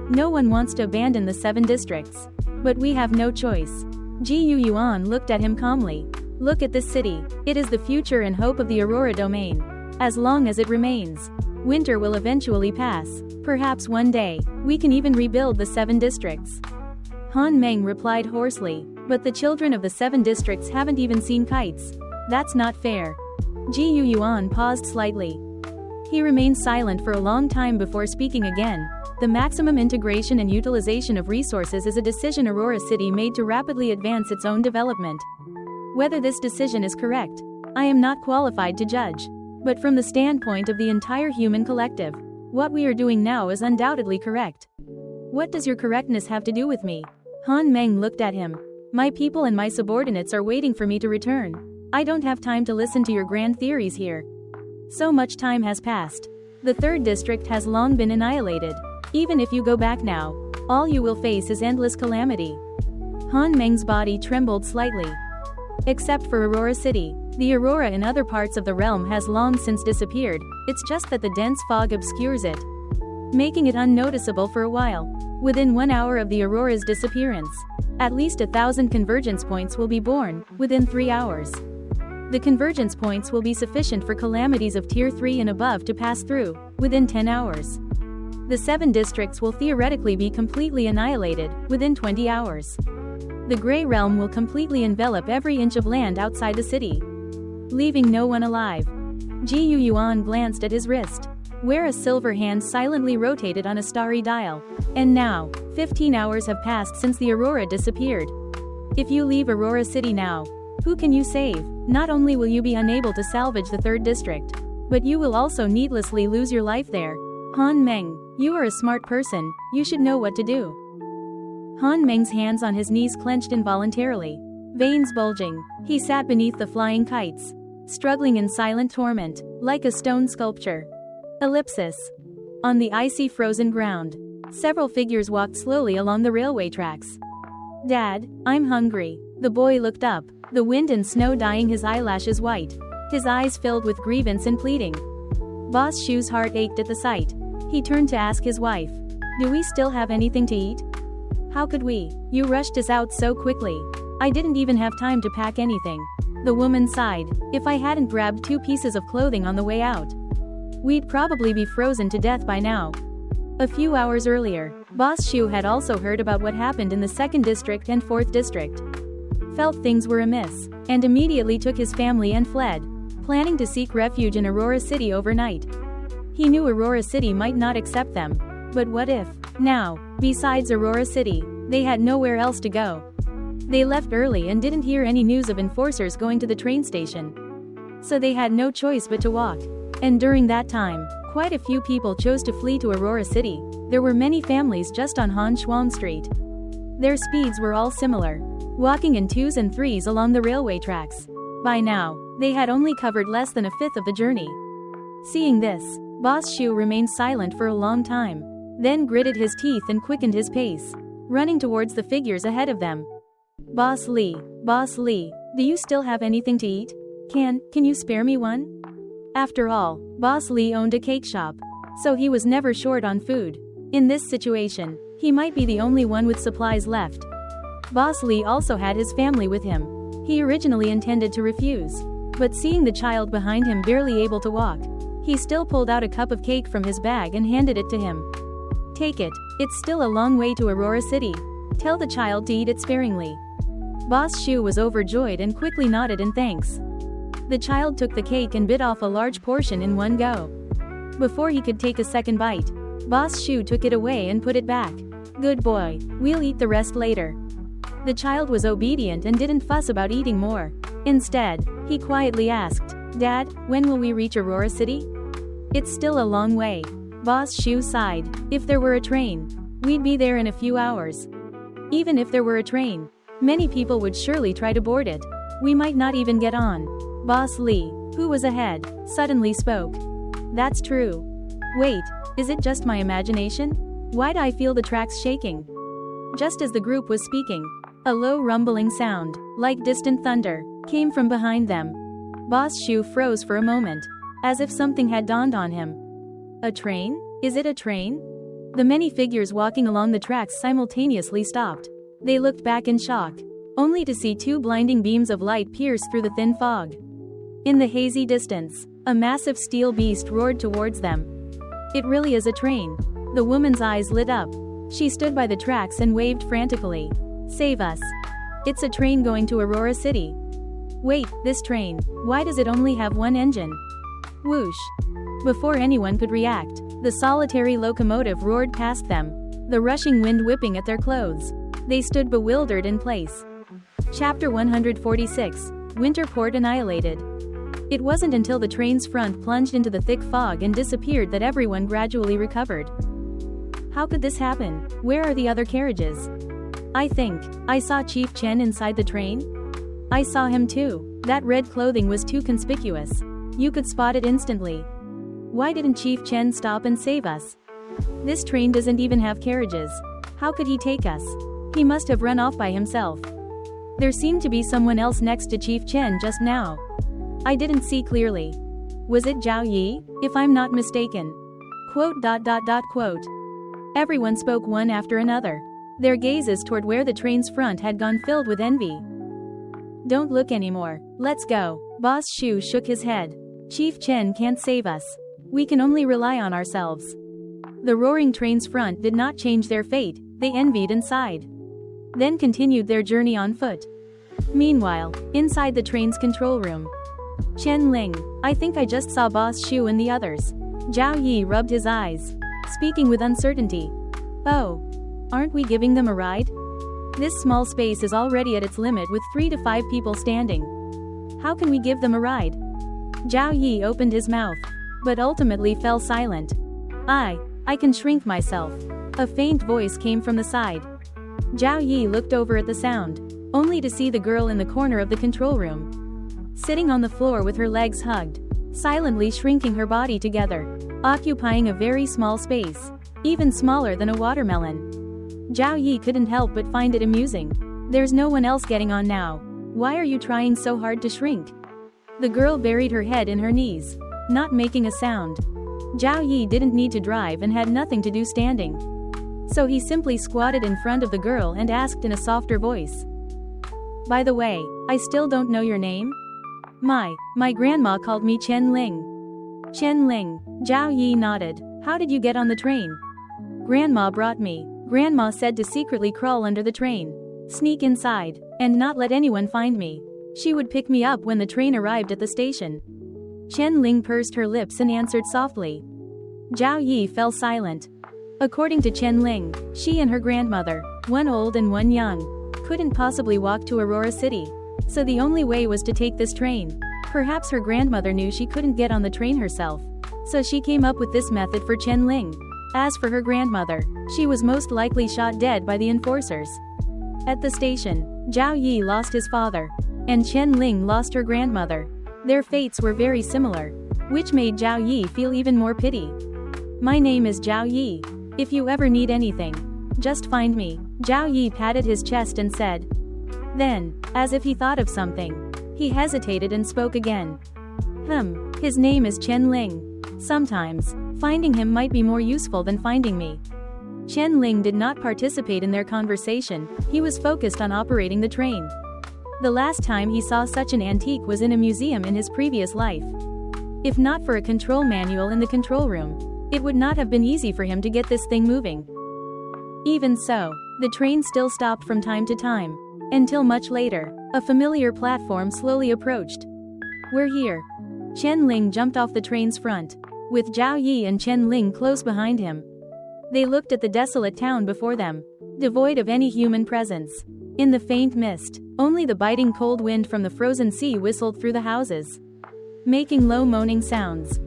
S1: No one wants to abandon the 7 districts. But we have no choice. Ji Yuan looked at him calmly. Look at this city. It is the future and hope of the Aurora domain. As long as it remains, winter will eventually pass. Perhaps one day, we can even rebuild the 7 districts. Han Meng replied hoarsely, but the children of the 7 districts haven't even seen kites. That's not fair. Ji Yuan paused slightly. He remained silent for a long time before speaking again. The maximum integration and utilization of resources is a decision Aurora City made to rapidly advance its own development. Whether this decision is correct, I am not qualified to judge. But from the standpoint of the entire human collective, what we are doing now is undoubtedly correct. What does your correctness have to do with me? Han Meng looked at him. My people and my subordinates are waiting for me to return. I don't have time to listen to your grand theories here. So much time has passed. The 3rd district has long been annihilated. Even if you go back now, all you will face is endless calamity. Han Meng's body trembled slightly. Except for Aurora City, the aurora in other parts of the realm has long since disappeared, it's just that the dense fog obscures it, making it unnoticeable for a while. Within 1 hour of the aurora's disappearance, at least 1,000 convergence points will be born, within 3 hours. The convergence points will be sufficient for calamities of Tier 3 and above to pass through, within 10 hours. The 7 districts will theoretically be completely annihilated, within 20 hours. The Grey Realm will completely envelop every inch of land outside the city, leaving no one alive. Ji Yuan glanced at his wrist, where a silver hand silently rotated on a starry dial. And now, 15 hours have passed since the aurora disappeared. If you leave Aurora City now, who can you save? Not only will you be unable to salvage the 3rd district, but you will also needlessly lose your life there. Han Meng, you are a smart person, you should know what to do. Han Meng's hands on his knees clenched involuntarily, veins bulging. He sat beneath the flying kites, struggling in silent torment, like a stone sculpture. Ellipsis. On the icy frozen ground, several figures walked slowly along the railway tracks. Dad, I'm hungry. The boy looked up, the wind and snow dyeing his eyelashes white, his eyes filled with grievance and pleading. Boss Shu's heart ached at the sight. He turned to ask his wife, do we still have anything to eat? How could we? You rushed us out so quickly. I didn't even have time to pack anything. The woman sighed. If I hadn't grabbed 2 pieces of clothing on the way out, we'd probably be frozen to death by now. A few hours earlier, Boss Shu had also heard about what happened in the 2nd district and 4th district. Felt things were amiss, and immediately took his family and fled, planning to seek refuge in Aurora City overnight. He knew Aurora City might not accept them. But what if? Now, besides Aurora City, they had nowhere else to go. They left early and didn't hear any news of enforcers going to the train station. So they had no choice but to walk. And during that time, quite a few people chose to flee to Aurora City. There were many families just on Han Shuang Street. Their speeds were all similar, walking in 2s and 3s along the railway tracks. By now, they had only covered less than 1/5 of the journey. Seeing this, Boss Shu remained silent for a long time, then gritted his teeth and quickened his pace, running towards the figures ahead of them. Boss Li, do you still have anything to eat? Can you spare me one? After all, Boss Li owned a cake shop, so he was never short on food. In this situation, he might be the only one with supplies left. Boss Li also had his family with him. He originally intended to refuse, but seeing the child behind him barely able to walk, he still pulled out a cup of cake from his bag and handed it to him. Take it, it's still a long way to Aurora City. Tell the child to eat it sparingly. Boss Shu was overjoyed and quickly nodded in thanks. The child took the cake and bit off a large portion in one go. Before he could take a second bite, Boss Shu took it away and put it back. Good boy, we'll eat the rest later. The child was obedient and didn't fuss about eating more. Instead, he quietly asked, Dad, when will we reach Aurora City? It's still a long way. Boss Shu sighed. If there were a train, we'd be there in a few hours. Even if there were a train, many people would surely try to board it. We might not even get on. Boss Li, who was ahead, suddenly spoke. That's true. Wait, is it just my imagination? Why'd I feel the tracks shaking? Just as the group was speaking, a low rumbling sound, like distant thunder, came from behind them. Boss Shu froze for a moment, as if something had dawned on him. A train? Is it a train? The many figures walking along the tracks simultaneously stopped. They looked back in shock, only to see two blinding beams of light pierce through the thin fog. In the hazy distance, a massive steel beast roared towards them. It really is a train. The woman's eyes lit up. She stood by the tracks and waved frantically. Save us. It's a train going to Aurora City. Wait, this train, why does it only have one engine? Whoosh. Before anyone could react, the solitary locomotive roared past them, the rushing wind whipping at their clothes. They stood bewildered in place. Chapter 146, Winterport Annihilated. It wasn't until the train's front plunged into the thick fog and disappeared that everyone gradually recovered. How could this happen? Where are the other carriages? I think I saw Chief Chen inside the train. I saw him too. That red clothing was too conspicuous. You could spot it instantly. Why didn't Chief Chen stop and save us? This train doesn't even have carriages. How could he take us? He must have run off by himself. There seemed to be someone else next to Chief Chen just now. I didn't see clearly. Was it Zhao Yi, if I'm not mistaken? Quote. Everyone spoke one after another. Their gazes toward where the train's front had gone filled with envy. Don't look anymore. Let's go. Boss Shu shook his head. Chief Chen can't save us. We can only rely on ourselves. The roaring train's front did not change their fate. They envied and sighed. Then continued their journey on foot. Meanwhile, inside the train's control room. Chen Ling, I think I just saw Boss Shu and the others. Zhao Yi rubbed his eyes, speaking with uncertainty. Oh. Aren't we giving them a ride? This small space is already at its limit with 3 to 5 people standing. How can we give them a ride? Zhao Yi opened his mouth, but ultimately fell silent. I can shrink myself. A faint voice came from the side. Zhao Yi looked over at the sound, only to see the girl in the corner of the control room. Sitting on the floor with her legs hugged, silently shrinking her body together, occupying a very small space, even smaller than a watermelon. Zhao Yi couldn't help but find it amusing. There's no one else getting on now. Why are you trying so hard to shrink? The girl buried her head in her knees, not making a sound. Zhao Yi didn't need to drive and had nothing to do standing. So he simply squatted in front of the girl and asked in a softer voice. By the way, I still don't know your name? My grandma called me Chen Ling. Chen Ling, Zhao Yi nodded. How did you get on the train? Grandma brought me. Grandma said to secretly crawl under the train, sneak inside, and not let anyone find me. She would pick me up when the train arrived at the station. Chen Ling pursed her lips and answered softly. Zhao Yi fell silent. According to Chen Ling, she and her grandmother, one old and one young, couldn't possibly walk to Aurora City. So the only way was to take this train. Perhaps her grandmother knew she couldn't get on the train herself. So she came up with this method for Chen Ling. As for her grandmother, she was most likely shot dead by the enforcers. At the station, Zhao Yi lost his father, and Chen Ling lost her grandmother. Their fates were very similar, which made Zhao Yi feel even more pity. My name is Zhao Yi. If you ever need anything, just find me. Zhao Yi patted his chest and said. Then, as if he thought of something, he hesitated and spoke again. His name is Chen Ling. Sometimes, finding him might be more useful than finding me. Chen Ling did not participate in their conversation. He was focused on operating the train. The last time he saw such an antique was in a museum in his previous life. If not for a control manual in the control room, it would not have been easy for him to get this thing moving. Even so, the train still stopped from time to time, until much later, a familiar platform slowly approached. We're here. Chen Ling jumped off the train's front, with Zhao Yi and Chen Ling close behind him. They looked at the desolate town before them, devoid of any human presence. In the faint mist, only the biting cold wind from the frozen sea whistled through the houses, making low moaning sounds.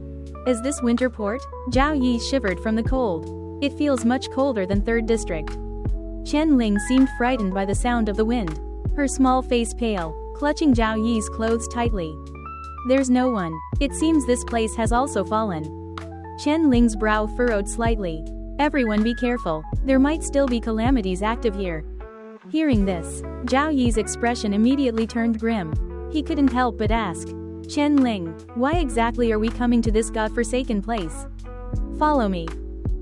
S1: Is this Winterport? Zhao Yi shivered from the cold. It feels much colder than 3rd District. Chen Ling seemed frightened by the sound of the wind, her small face pale, clutching Zhao Yi's clothes tightly. There's no one. It seems this place has also fallen. Chen Ling's brow furrowed slightly. Everyone be careful, there might still be calamities active here. Hearing this, Zhao Yi's expression immediately turned grim. He couldn't help but ask, Chen Ling, why exactly are we coming to this godforsaken place? Follow me.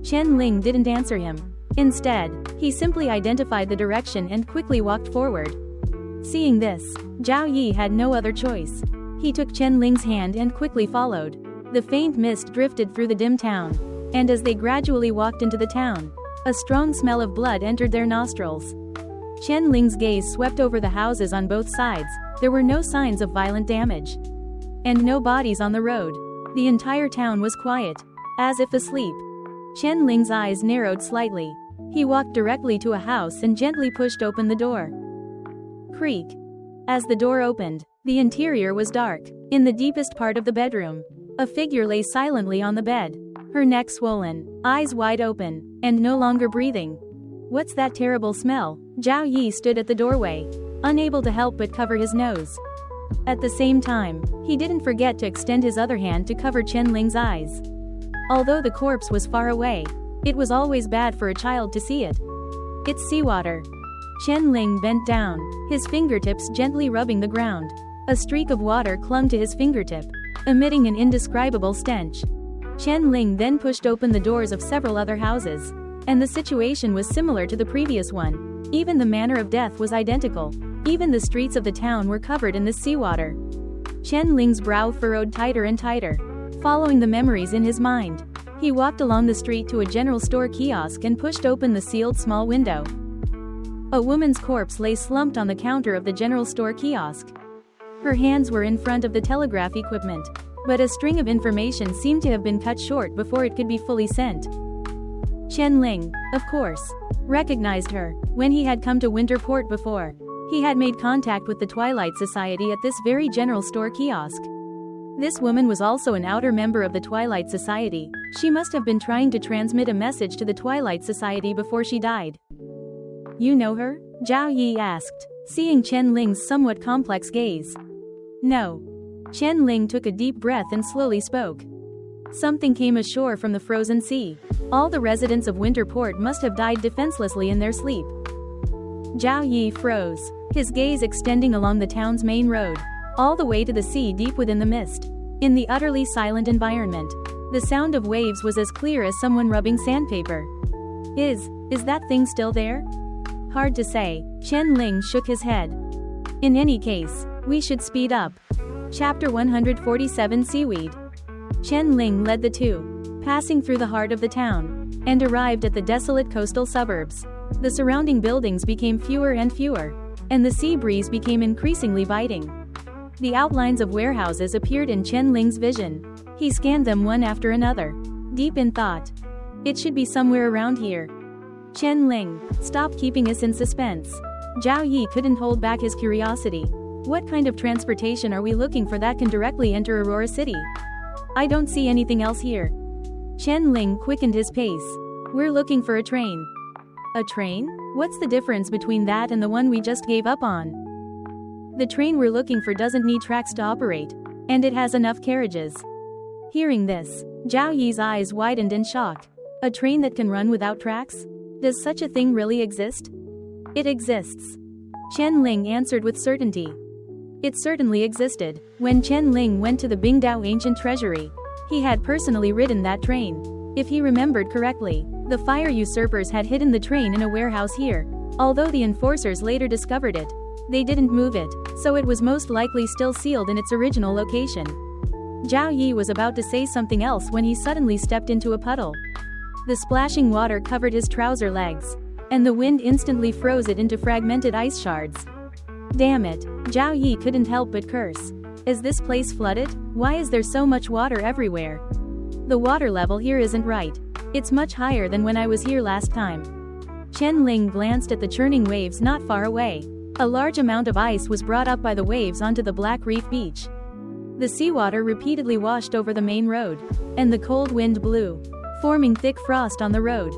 S1: Chen Ling didn't answer him. Instead, he simply identified the direction and quickly walked forward. Seeing this, Zhao Yi had no other choice. He took Chen Ling's hand and quickly followed. The faint mist drifted through the dim town. And as they gradually walked into the town, a strong smell of blood entered their nostrils. Chen Ling's gaze swept over the houses on both sides. There were no signs of violent damage. And no bodies on the road. The entire town was quiet, as if asleep. Chen Ling's eyes narrowed slightly. He walked directly to a house and gently pushed open the door. Creak. As the door opened, the interior was dark. In the deepest part of the bedroom, a figure lay silently on the bed, her neck swollen, eyes wide open, and no longer breathing. What's that terrible smell? Zhao Yi stood at the doorway, unable to help but cover his nose. At the same time, he didn't forget to extend his other hand to cover Chen Ling's eyes. Although the corpse was far away, it was always bad for a child to see it. It's seawater. Chen Ling bent down, his fingertips gently rubbing the ground. A streak of water clung to his fingertip, emitting an indescribable stench. Chen Ling then pushed open the doors of several other houses. And the situation was similar to the previous one. Even the manner of death was identical. Even the streets of the town were covered in this seawater. Chen Ling's brow furrowed tighter and tighter. Following the memories in his mind, he walked along the street to a general store kiosk and pushed open the sealed small window. A woman's corpse lay slumped on the counter of the general store kiosk. Her hands were in front of the telegraph equipment, but a string of information seemed to have been cut short before it could be fully sent. Chen Ling, of course, recognized her. When he had come to Winter Port before, he had made contact with the Twilight Society at this very general store kiosk. This woman was also an outer member of the Twilight Society. She must have been trying to transmit a message to the Twilight Society before she died. You know her? Zhao Yi asked, seeing Chen Ling's somewhat complex gaze. No. Chen Ling took a deep breath and slowly spoke. Something came ashore from the frozen sea. All the residents of Winter Port must have died defenselessly in their sleep. Zhao Yi froze, his gaze extending along the town's main road, all the way to the sea deep within the mist. In the utterly silent environment, the sound of waves was as clear as someone rubbing sandpaper. Is that thing still there? Hard to say. Chen Ling shook his head. In any case, we should speed up. Chapter 147 Seaweed. Chen Ling led the two, passing through the heart of the town, and arrived at the desolate coastal suburbs. The surrounding buildings became fewer and fewer, and the sea breeze became increasingly biting. The outlines of warehouses appeared in Chen Ling's vision. He scanned them one after another, deep in thought. It should be somewhere around here. Chen Ling, stop keeping us in suspense. Zhao Yi couldn't hold back his curiosity. What kind of transportation are we looking for that can directly enter Aurora City? I don't see anything else here. Chen Ling quickened his pace. We're looking for a train. A train? What's the difference between that and the one we just gave up on? The train we're looking for doesn't need tracks to operate, and it has enough carriages. Hearing this, Zhao Yi's eyes widened in shock. A train that can run without tracks? Does such a thing really exist? It exists. Chen Ling answered with certainty. It certainly existed. When Chen Ling went to the Bingdao Ancient Treasury, he had personally ridden that train. If he remembered correctly, the fire usurpers had hidden the train in a warehouse here. Although the enforcers later discovered it, they didn't move it, so it was most likely still sealed in its original location. Zhao Yi was about to say something else when he suddenly stepped into a puddle. The splashing water covered his trouser legs, and the wind instantly froze it into fragmented ice shards. Damn it, Zhao Yi couldn't help but curse. Is this place flooded? Why is there so much water everywhere? The water level here isn't right. It's much higher than when I was here last time. Chen Ling glanced at the churning waves not far away. A large amount of ice was brought up by the waves onto the Black Reef beach. The seawater repeatedly washed over the main road, and the cold wind blew, forming thick frost on the road.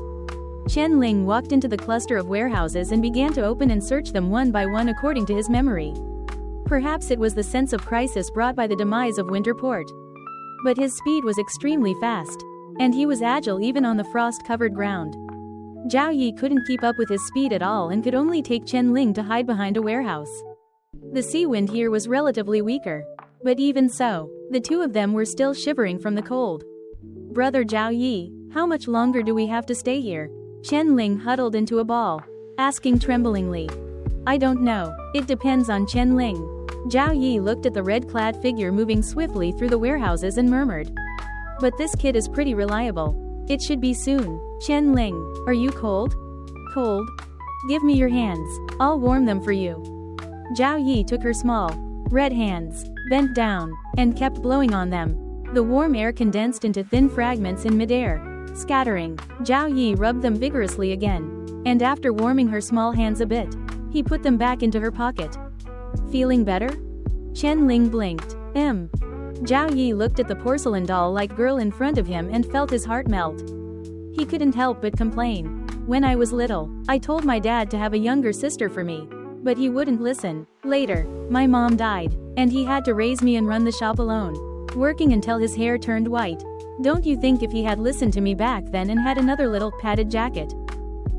S1: Chen Ling walked into the cluster of warehouses and began to open and search them one by one according to his memory. Perhaps it was the sense of crisis brought by the demise of Winter Port. But his speed was extremely fast. And he was agile even on the frost-covered ground. Zhao Yi couldn't keep up with his speed at all and could only take Chen Ling to hide behind a warehouse. The sea wind here was relatively weaker. But even so, the two of them were still shivering from the cold. "Brother Zhao Yi, how much longer do we have to stay here?" Chen Ling huddled into a ball, asking tremblingly. "I don't know, it depends on Chen Ling." Zhao Yi looked at the red-clad figure moving swiftly through the warehouses and murmured. "But this kid is pretty reliable. It should be soon." "Chen Ling, are you cold?" "Cold? Give me your hands, I'll warm them for you." Zhao Yi took her small, red hands, bent down, and kept blowing on them. The warm air condensed into thin fragments in midair, scattering. Zhao Yi rubbed them vigorously again. And after warming her small hands a bit, he put them back into her pocket. "Feeling better?" Chen Ling blinked. Zhao Yi looked at the porcelain doll-like girl in front of him and felt his heart melt. He couldn't help but complain. "When I was little, I told my dad to have a younger sister for me. But he wouldn't listen. Later, my mom died, and he had to raise me and run the shop alone, working until his hair turned white. Don't you think if he had listened to me back then and had another little padded jacket,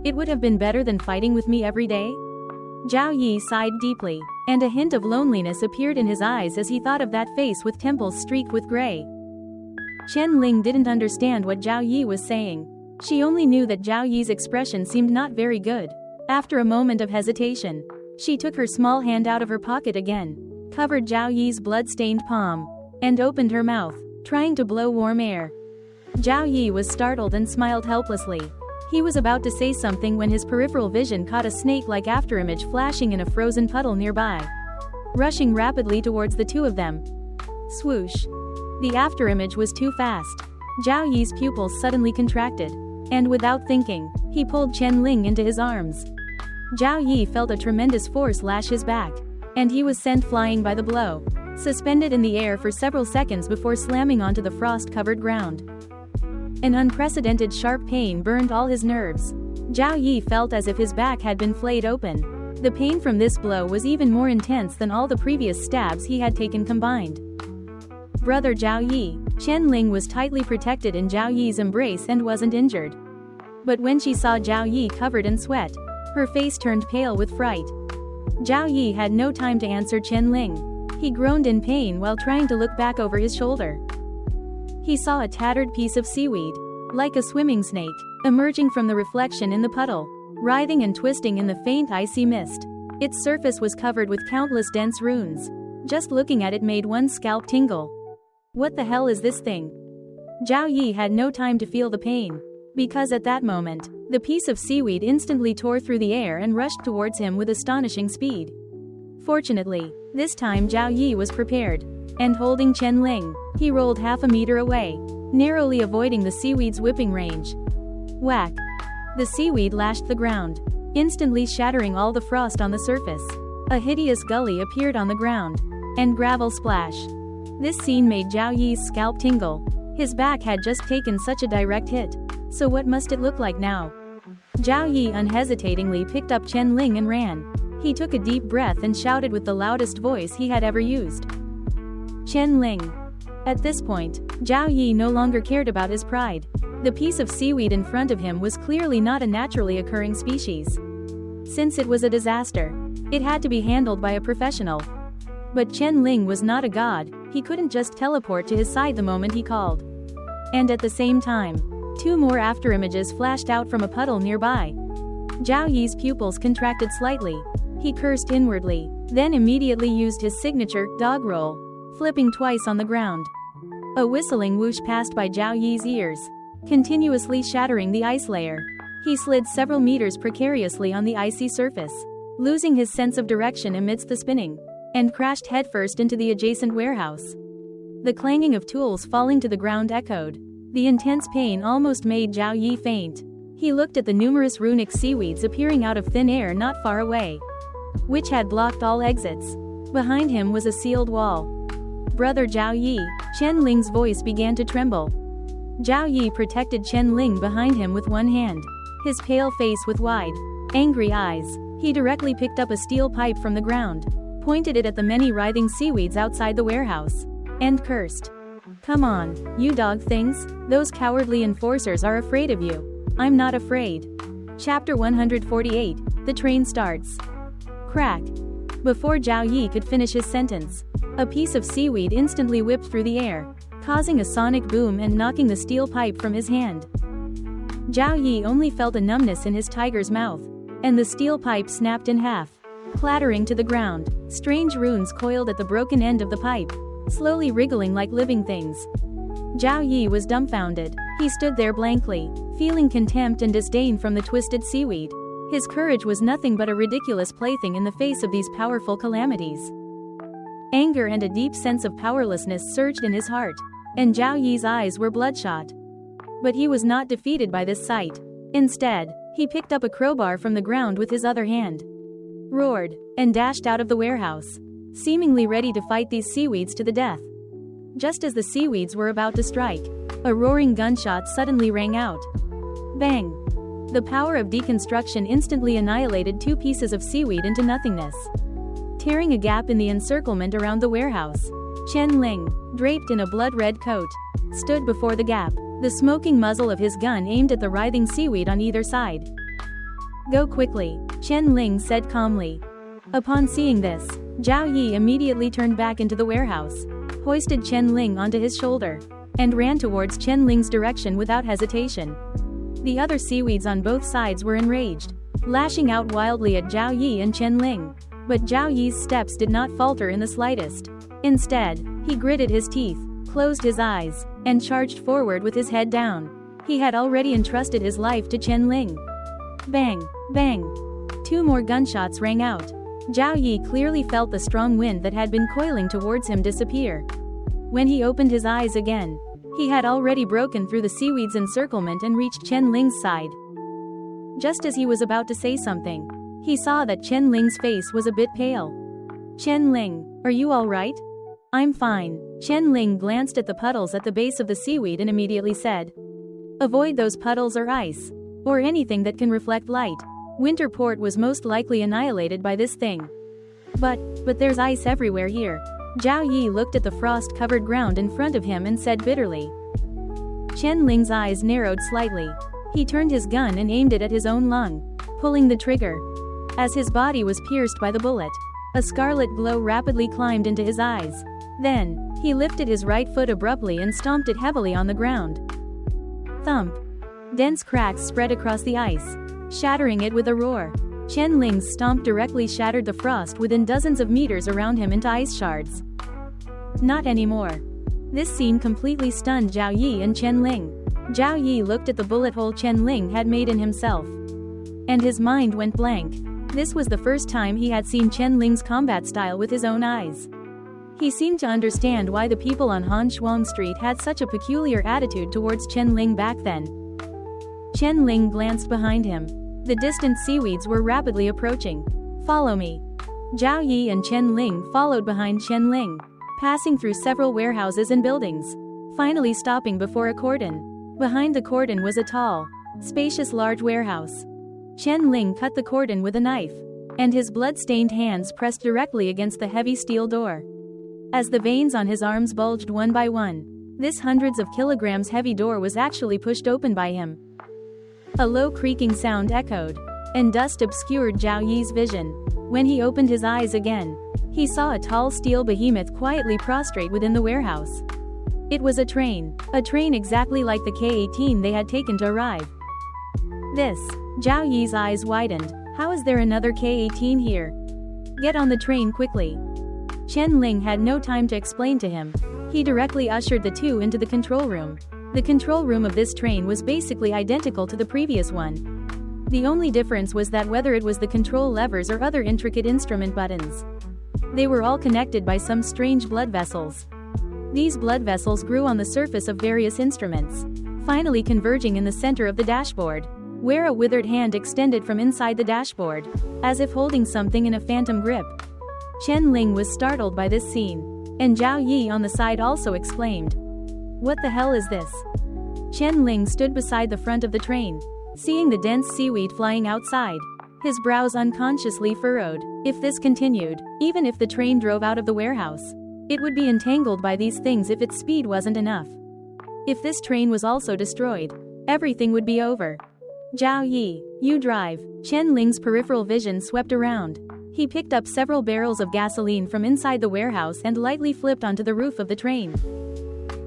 S1: it would have been better than fighting with me every day?" Zhao Yi sighed deeply, and a hint of loneliness appeared in his eyes as he thought of that face with temples streaked with gray. Chen Ling didn't understand what Zhao Yi was saying. She only knew that Zhao Yi's expression seemed not very good. After a moment of hesitation, she took her small hand out of her pocket again, covered Zhao Yi's blood-stained palm, and opened her mouth, trying to blow warm air. Zhao Yi was startled and smiled helplessly. He was about to say something when his peripheral vision caught a snake-like afterimage flashing in a frozen puddle nearby, rushing rapidly towards the two of them. Swoosh! The afterimage was too fast. Zhao Yi's pupils suddenly contracted, and without thinking, he pulled Chen Ling into his arms. Zhao Yi felt a tremendous force lash his back, and he was sent flying by the blow, suspended in the air for several seconds before slamming onto the frost-covered ground. An unprecedented sharp pain burned all his nerves. Zhao Yi felt as if his back had been flayed open. The pain from this blow was even more intense than all the previous stabs he had taken combined. "Brother Zhao Yi." Chen Ling was tightly protected in Zhao Yi's embrace and wasn't injured. But when she saw Zhao Yi covered in sweat, her face turned pale with fright. Zhao Yi had no time to answer Chen Ling. He groaned in pain while trying to look back over his shoulder. He saw a tattered piece of seaweed, like a swimming snake, emerging from the reflection in the puddle, writhing and twisting in the faint icy mist. Its surface was covered with countless dense runes. Just looking at it made one's scalp tingle. What the hell is this thing? Zhao Yi had no time to feel the pain, because at that moment, the piece of seaweed instantly tore through the air and rushed towards him with astonishing speed. Fortunately, this time Zhao Yi was prepared, and holding Chen Ling, he rolled half a meter away, narrowly avoiding the seaweed's whipping range. Whack! The seaweed lashed the ground, instantly shattering all the frost on the surface. A hideous gully appeared on the ground, and gravel splash. This scene made Zhao Yi's scalp tingle. His back had just taken such a direct hit, so what must it look like now? Zhao Yi unhesitatingly picked up Chen Ling and ran. He took a deep breath and shouted with the loudest voice he had ever used. "Chen Ling!" At this point, Zhao Yi no longer cared about his pride. The piece of seaweed in front of him was clearly not a naturally occurring species. Since it was a disaster, it had to be handled by a professional. But Chen Ling was not a god, he couldn't just teleport to his side the moment he called. And at the same time, two more afterimages flashed out from a puddle nearby. Zhao Yi's pupils contracted slightly. He cursed inwardly, then immediately used his signature dog roll, flipping twice on the ground. A whistling whoosh passed by Zhao Yi's ears, continuously shattering the ice layer. He slid several meters precariously on the icy surface, losing his sense of direction amidst the spinning, and crashed headfirst into the adjacent warehouse. The clanging of tools falling to the ground echoed. The intense pain almost made Zhao Yi faint. He looked at the numerous runic seaweeds appearing out of thin air not far away, which had blocked all exits. Behind him was a sealed wall. "Brother Zhao Yi," Chen Ling's voice began to tremble. Zhao Yi protected Chen Ling behind him with one hand, his pale face with wide, angry eyes. He directly picked up a steel pipe from the ground, pointed it at the many writhing seaweeds outside the warehouse, and cursed. "Come on, you dog things, those cowardly enforcers are afraid of you. I'm not afraid." Chapter 148, The Train Starts. Crack. Before Zhao Yi could finish his sentence, a piece of seaweed instantly whipped through the air, causing a sonic boom and knocking the steel pipe from his hand. Zhao Yi only felt a numbness in his tiger's mouth, and the steel pipe snapped in half, clattering to the ground. Strange runes coiled at the broken end of the pipe, slowly wriggling like living things. Zhao Yi was dumbfounded. He stood there blankly, feeling contempt and disdain from the twisted seaweed. His courage was nothing but a ridiculous plaything in the face of these powerful calamities. Anger and a deep sense of powerlessness surged in his heart, and Zhao Yi's eyes were bloodshot. But he was not defeated by this sight. Instead, he picked up a crowbar from the ground with his other hand, roared, and dashed out of the warehouse, seemingly ready to fight these seaweeds to the death. Just as the seaweeds were about to strike, a roaring gunshot suddenly rang out. Bang! The power of deconstruction instantly annihilated two pieces of seaweed into nothingness, tearing a gap in the encirclement around the warehouse. Chen Ling, draped in a blood-red coat, stood before the gap, the smoking muzzle of his gun aimed at the writhing seaweed on either side. "Go quickly," Chen Ling said calmly. Upon seeing this, Zhao Yi immediately turned back into the warehouse, hoisted Chen Ling onto his shoulder, and ran towards Chen Ling's direction without hesitation. The other seaweeds on both sides were enraged, lashing out wildly at Zhao Yi and Chen Ling. But Zhao Yi's steps did not falter in the slightest. Instead, he gritted his teeth, closed his eyes, and charged forward with his head down. He had already entrusted his life to Chen Ling. Bang! Bang! Two more gunshots rang out. Zhao Yi clearly felt the strong wind that had been coiling towards him disappear. When he opened his eyes again, he had already broken through the seaweed's encirclement and reached Chen Ling's side. Just as he was about to say something, he saw that Chen Ling's face was a bit pale. "Chen Ling, are you all right?" "I'm fine." Chen Ling glanced at the puddles at the base of the seaweed and immediately said, "Avoid those puddles or ice, or anything that can reflect light. Winter Port was most likely annihilated by this thing." But there's ice everywhere here." Zhao Yi looked at the frost-covered ground in front of him and said bitterly. Chen Ling's eyes narrowed slightly. He turned his gun and aimed it at his own lung, pulling the trigger. As his body was pierced by the bullet, a scarlet glow rapidly climbed into his eyes. Then, he lifted his right foot abruptly and stomped it heavily on the ground. Thump! Dense cracks spread across the ice, shattering it with a roar. Chen Ling's stomp directly shattered the frost within dozens of meters around him into ice shards. Not anymore. This scene completely stunned Zhao Yi and Chen Ling. Zhao Yi looked at the bullet hole Chen Ling had made in himself, and his mind went blank. This was the first time he had seen Chen Ling's combat style with his own eyes. He seemed to understand why the people on Han Shuang Street had such a peculiar attitude towards Chen Ling back then. Chen Ling glanced behind him. The distant seaweeds were rapidly approaching. "Follow me." Zhao Yi and Chen Ling followed behind Chen Ling, passing through several warehouses and buildings, finally stopping before a cordon. Behind the cordon was a tall, spacious large warehouse. Chen Ling cut the cordon with a knife, and his blood-stained hands pressed directly against the heavy steel door. As the veins on his arms bulged one by one, this hundreds of kilograms heavy door was actually pushed open by him. A low creaking sound echoed, and dust obscured Zhao Yi's vision. When he opened his eyes again, he saw a tall steel behemoth quietly prostrate within the warehouse. It was a train exactly like the K-18 they had taken to arrive. This, Zhao Yi's eyes widened. How is there another K-18 here? Get on the train quickly. Chen Ling had no time to explain to him. He directly ushered the two into the control room. The control room of this train was basically identical to the previous one. The only difference was that whether it was the control levers or other intricate instrument buttons, they were all connected by some strange blood vessels. These blood vessels grew on the surface of various instruments, finally converging in the center of the dashboard, where a withered hand extended from inside the dashboard, as if holding something in a phantom grip. Chen Ling was startled by this scene, and Zhao Yi on the side also exclaimed, "What the hell is this?" Chen Ling stood beside the front of the train, seeing the dense seaweed flying outside. his brows unconsciously furrowed. If this continued, even if the train drove out of the warehouse, it would be entangled by these things if its speed wasn't enough. If this train was also destroyed, everything would be over. Zhao Yi, you drive. Chen Ling's peripheral vision swept around. He picked up several barrels of gasoline from inside the warehouse and lightly flipped onto the roof of the train.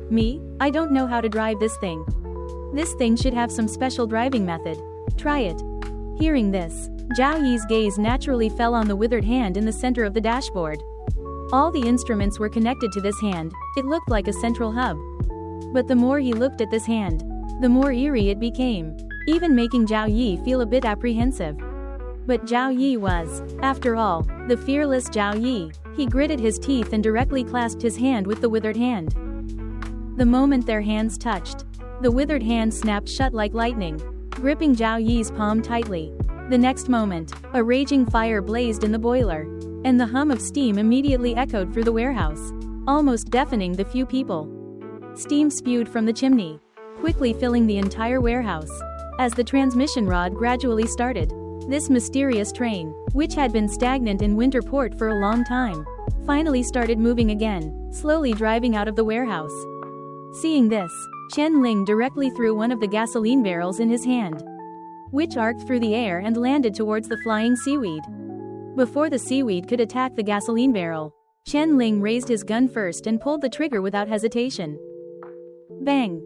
S1: Me? I don't know how to drive this thing. This thing should have some special driving method. Try it. Hearing this, Zhao Yi's gaze naturally fell on the withered hand in the center of the dashboard. All the instruments were connected to this hand. It looked like a central hub. But the more he looked at this hand, the more eerie it became, even making Zhao Yi feel a bit apprehensive. But Zhao Yi was, after all, the fearless Zhao Yi. He gritted his teeth and directly clasped his hand with the withered hand. The moment their hands touched, the withered hand snapped shut like lightning, gripping Zhao Yi's palm tightly. The next moment, a raging fire blazed in the boiler, and the hum of steam immediately echoed through the warehouse, almost deafening the few people. Steam spewed from the chimney, quickly filling the entire warehouse. As the transmission rod gradually started, this mysterious train, which had been stagnant in Winter Port for a long time, finally started moving again, slowly driving out of the warehouse. Seeing this, Chen Ling directly threw one of the gasoline barrels in his hand, which arced through the air and landed towards the flying seaweed. Before the seaweed could attack the gasoline barrel, Chen Ling raised his gun first and pulled the trigger without hesitation. Bang!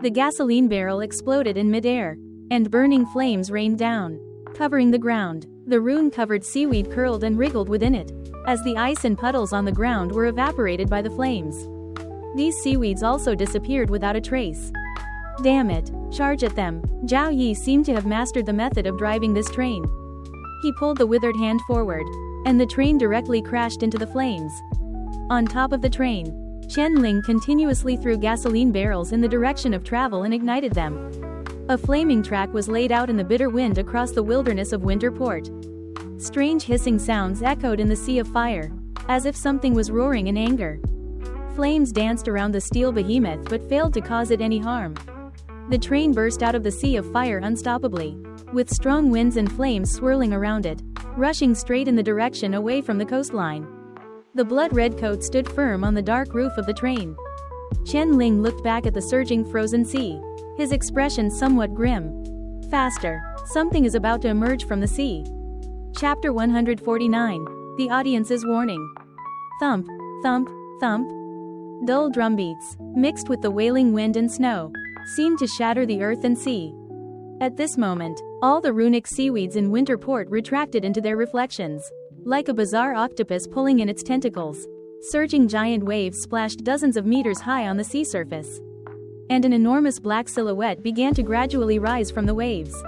S1: The gasoline barrel exploded in midair, and burning flames rained down, covering the ground. The rune-covered seaweed curled and wriggled within it, as the ice and puddles on the ground were evaporated by the flames. These seaweeds also disappeared without a trace. Damn it, charge at them. Zhao Yi seemed to have mastered the method of driving this train. He pulled the withered hand forward, and the train directly crashed into the flames. On top of the train, Chen Ling continuously threw gasoline barrels in the direction of travel and ignited them. A flaming track was laid out in the bitter wind across the wilderness of Winter Port. Strange hissing sounds echoed in the sea of fire, as if something was roaring in anger. Flames danced around the steel behemoth but failed to cause it any harm. The train burst out of the sea of fire unstoppably, with strong winds and flames swirling around it, rushing straight in the direction away from the coastline. The blood-red coat stood firm on the dark roof of the train. Chen Ling looked back at the surging frozen sea, his expression somewhat grim. Faster, something is about to emerge from the sea. Chapter 149, The Audience's Warning. Thump, thump, thump. Dull drumbeats, mixed with the wailing wind and snow, seemed to shatter the earth and sea. At this moment, all the runic seaweeds in Winter Port retracted into their reflections, like a bizarre octopus pulling in its tentacles. Surging giant waves splashed dozens of meters high on the sea surface, and an enormous black silhouette began to gradually rise from the waves.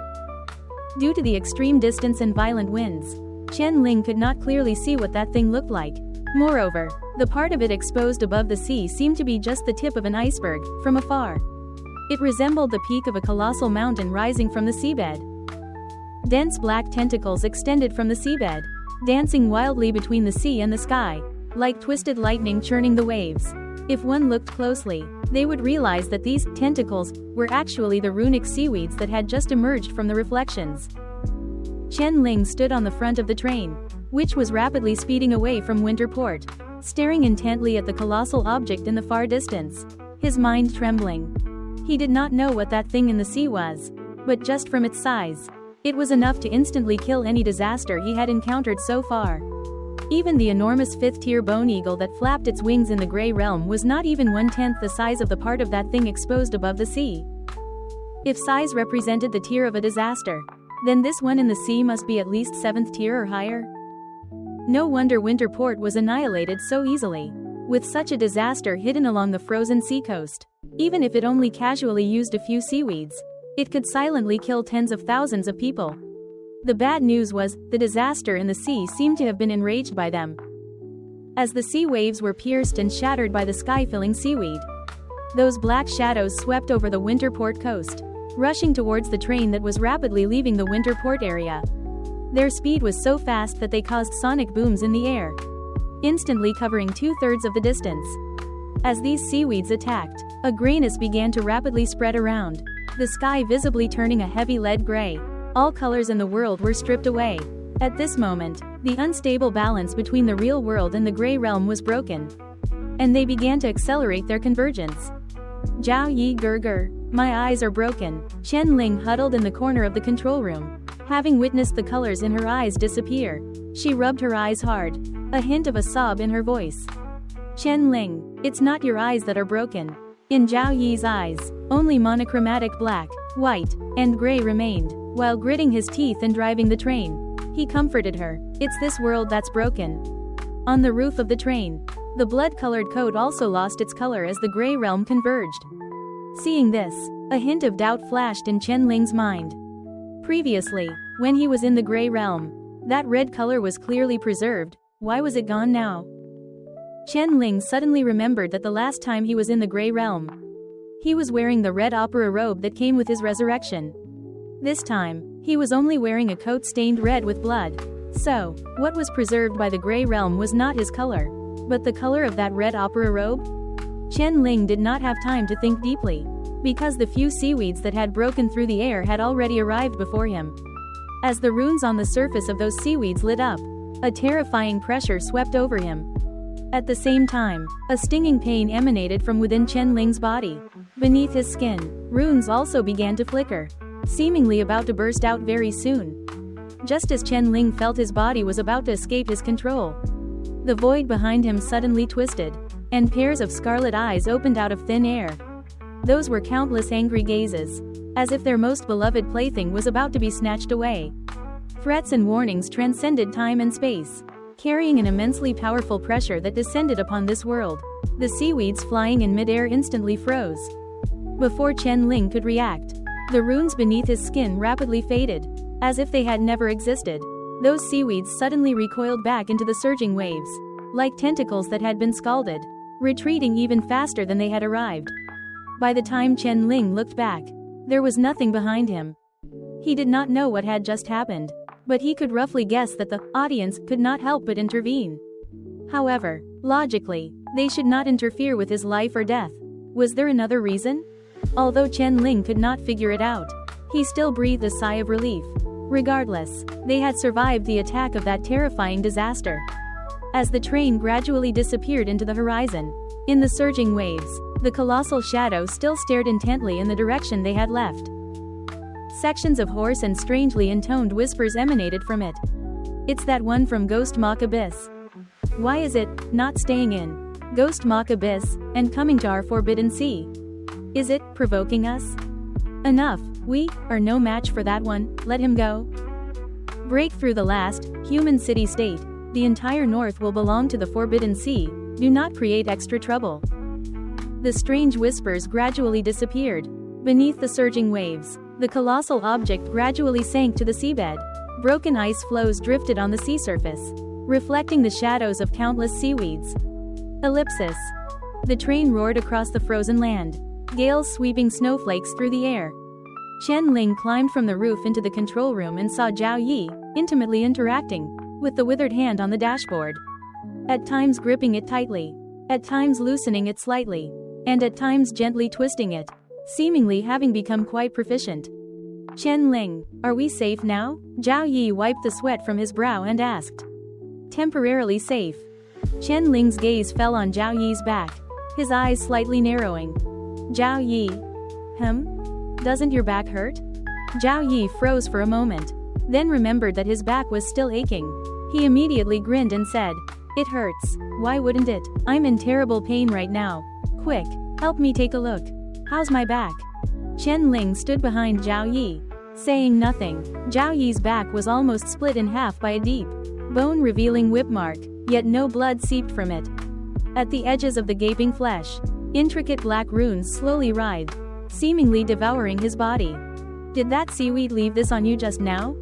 S1: Due to the extreme distance and violent winds, Chen Ling could not clearly see what that thing looked like. Moreover, the part of it exposed above the sea seemed to be just the tip of an iceberg, from afar. It resembled the peak of a colossal mountain rising from the seabed. Dense black tentacles extended from the seabed, dancing wildly between the sea and the sky, like twisted lightning churning the waves. If one looked closely, they would realize that these tentacles were actually the runic seaweeds that had just emerged from the reflections. Chen Ling stood on the front of the train, which was rapidly speeding away from Winter Port, staring intently at the colossal object in the far distance, his mind trembling. He did not know what that thing in the sea was, but just from its size, it was enough to instantly kill any disaster he had encountered so far. Even the enormous fifth-tier bone eagle that flapped its wings in the Grey Realm was not even 1/10 the size of the part of that thing exposed above the sea. If size represented the tier of a disaster, then this one in the sea must be at least 7th tier or higher. No wonder Winter Port was annihilated so easily, with such a disaster hidden along the frozen sea coast. Even if it only casually used a few seaweeds, it could silently kill tens of thousands of people. The bad news was, the disaster in the sea seemed to have been enraged by them. As the sea waves were pierced and shattered by the sky-filling seaweed, those black shadows swept over the Winter Port coast, rushing towards the train that was rapidly leaving the Winter Port area. Their speed was so fast that they caused sonic booms in the air, instantly covering 2/3 of the distance. As these seaweeds attacked, a grayness began to rapidly spread around, the sky visibly turning a heavy lead gray. All colors in the world were stripped away. At this moment, the unstable balance between the real world and the gray realm was broken. And they began to accelerate their convergence. Zhao Yi Gerger, my eyes are broken. Chen Ling huddled in the corner of the control room. Having witnessed the colors in her eyes disappear, she rubbed her eyes hard, a hint of a sob in her voice. Chen Ling, it's not your eyes that are broken. In Zhao Yi's eyes, only monochromatic black, white, and gray remained. While gritting his teeth and driving the train, he comforted her. It's this world that's broken. On the roof of the train, the blood-colored coat also lost its color as the gray realm converged. Seeing this, a hint of doubt flashed in Chen Ling's mind. Previously, when he was in the gray realm, that red color was clearly preserved. Why was it gone now? Chen Ling suddenly remembered that the last time he was in the gray realm, he was wearing the red opera robe that came with his resurrection. This time, he was only wearing a coat stained red with blood. So, what was preserved by the gray realm was not his color, but the color of that red opera robe? Chen Ling did not have time to think deeply, because the few seaweeds that had broken through the air had already arrived before him. As the runes on the surface of those seaweeds lit up, a terrifying pressure swept over him. At the same time, a stinging pain emanated from within Chen Ling's body. Beneath his skin, runes also began to flicker, seemingly about to burst out very soon. Just as Chen Ling felt his body was about to escape his control, the void behind him suddenly twisted, and pairs of scarlet eyes opened out of thin air. Those were countless angry gazes, as if their most beloved plaything was about to be snatched away. Threats and warnings transcended time and space, carrying an immensely powerful pressure that descended upon this world. The seaweeds flying in midair instantly froze. Before Chen Ling could react, the runes beneath his skin rapidly faded, as if they had never existed. Those seaweeds suddenly recoiled back into the surging waves, like tentacles that had been scalded, retreating even faster than they had arrived. By the time Chen Ling looked back, there was nothing behind him. He did not know what had just happened, but he could roughly guess that the audience could not help but intervene. However, logically, they should not interfere with his life or death. Was there another reason? Although Chen Ling could not figure it out, he still breathed a sigh of relief. Regardless, they had survived the attack of that terrifying disaster. As the train gradually disappeared into the horizon, in the surging waves, the colossal shadow still stared intently in the direction they had left. Sections of hoarse and strangely intoned whispers emanated from it. It's that one from Ghost Mach Abyss. Why is it not staying in Ghost Mach Abyss and coming to our forbidden sea? Is it provoking us? Enough, we are no match for that one, let him go. Break through the last human city-state. The entire north will belong to the forbidden sea. Do not create extra trouble. The strange whispers gradually disappeared. Beneath the surging waves, the colossal object gradually sank to the seabed. Broken ice floes drifted on the sea surface, reflecting the shadows of countless seaweeds. Ellipsis. The train roared across the frozen land, gales sweeping snowflakes through the air. Chen Ling climbed from the roof into the control room and saw Zhao Yi intimately interacting with the withered hand on the dashboard. At times gripping it tightly, at times loosening it slightly, and at times gently twisting it, seemingly having become quite proficient. Chen Ling, are we safe now? Zhao Yi wiped the sweat from his brow and asked. Temporarily safe. Chen Ling's gaze fell on Zhao Yi's back, his eyes slightly narrowing. Zhao Yi. Doesn't your back hurt? Zhao Yi froze for a moment, then remembered that his back was still aching. He immediately grinned and said, It hurts. Why wouldn't it? I'm in terrible pain right now. Quick, help me take a look. How's my back? Chen Ling stood behind Zhao Yi, saying nothing. Zhao Yi's back was almost split in half by a deep, bone-revealing whip mark, yet no blood seeped from it. At the edges of the gaping flesh, intricate black runes slowly writhed, seemingly devouring his body. Did that seaweed leave this on you just now?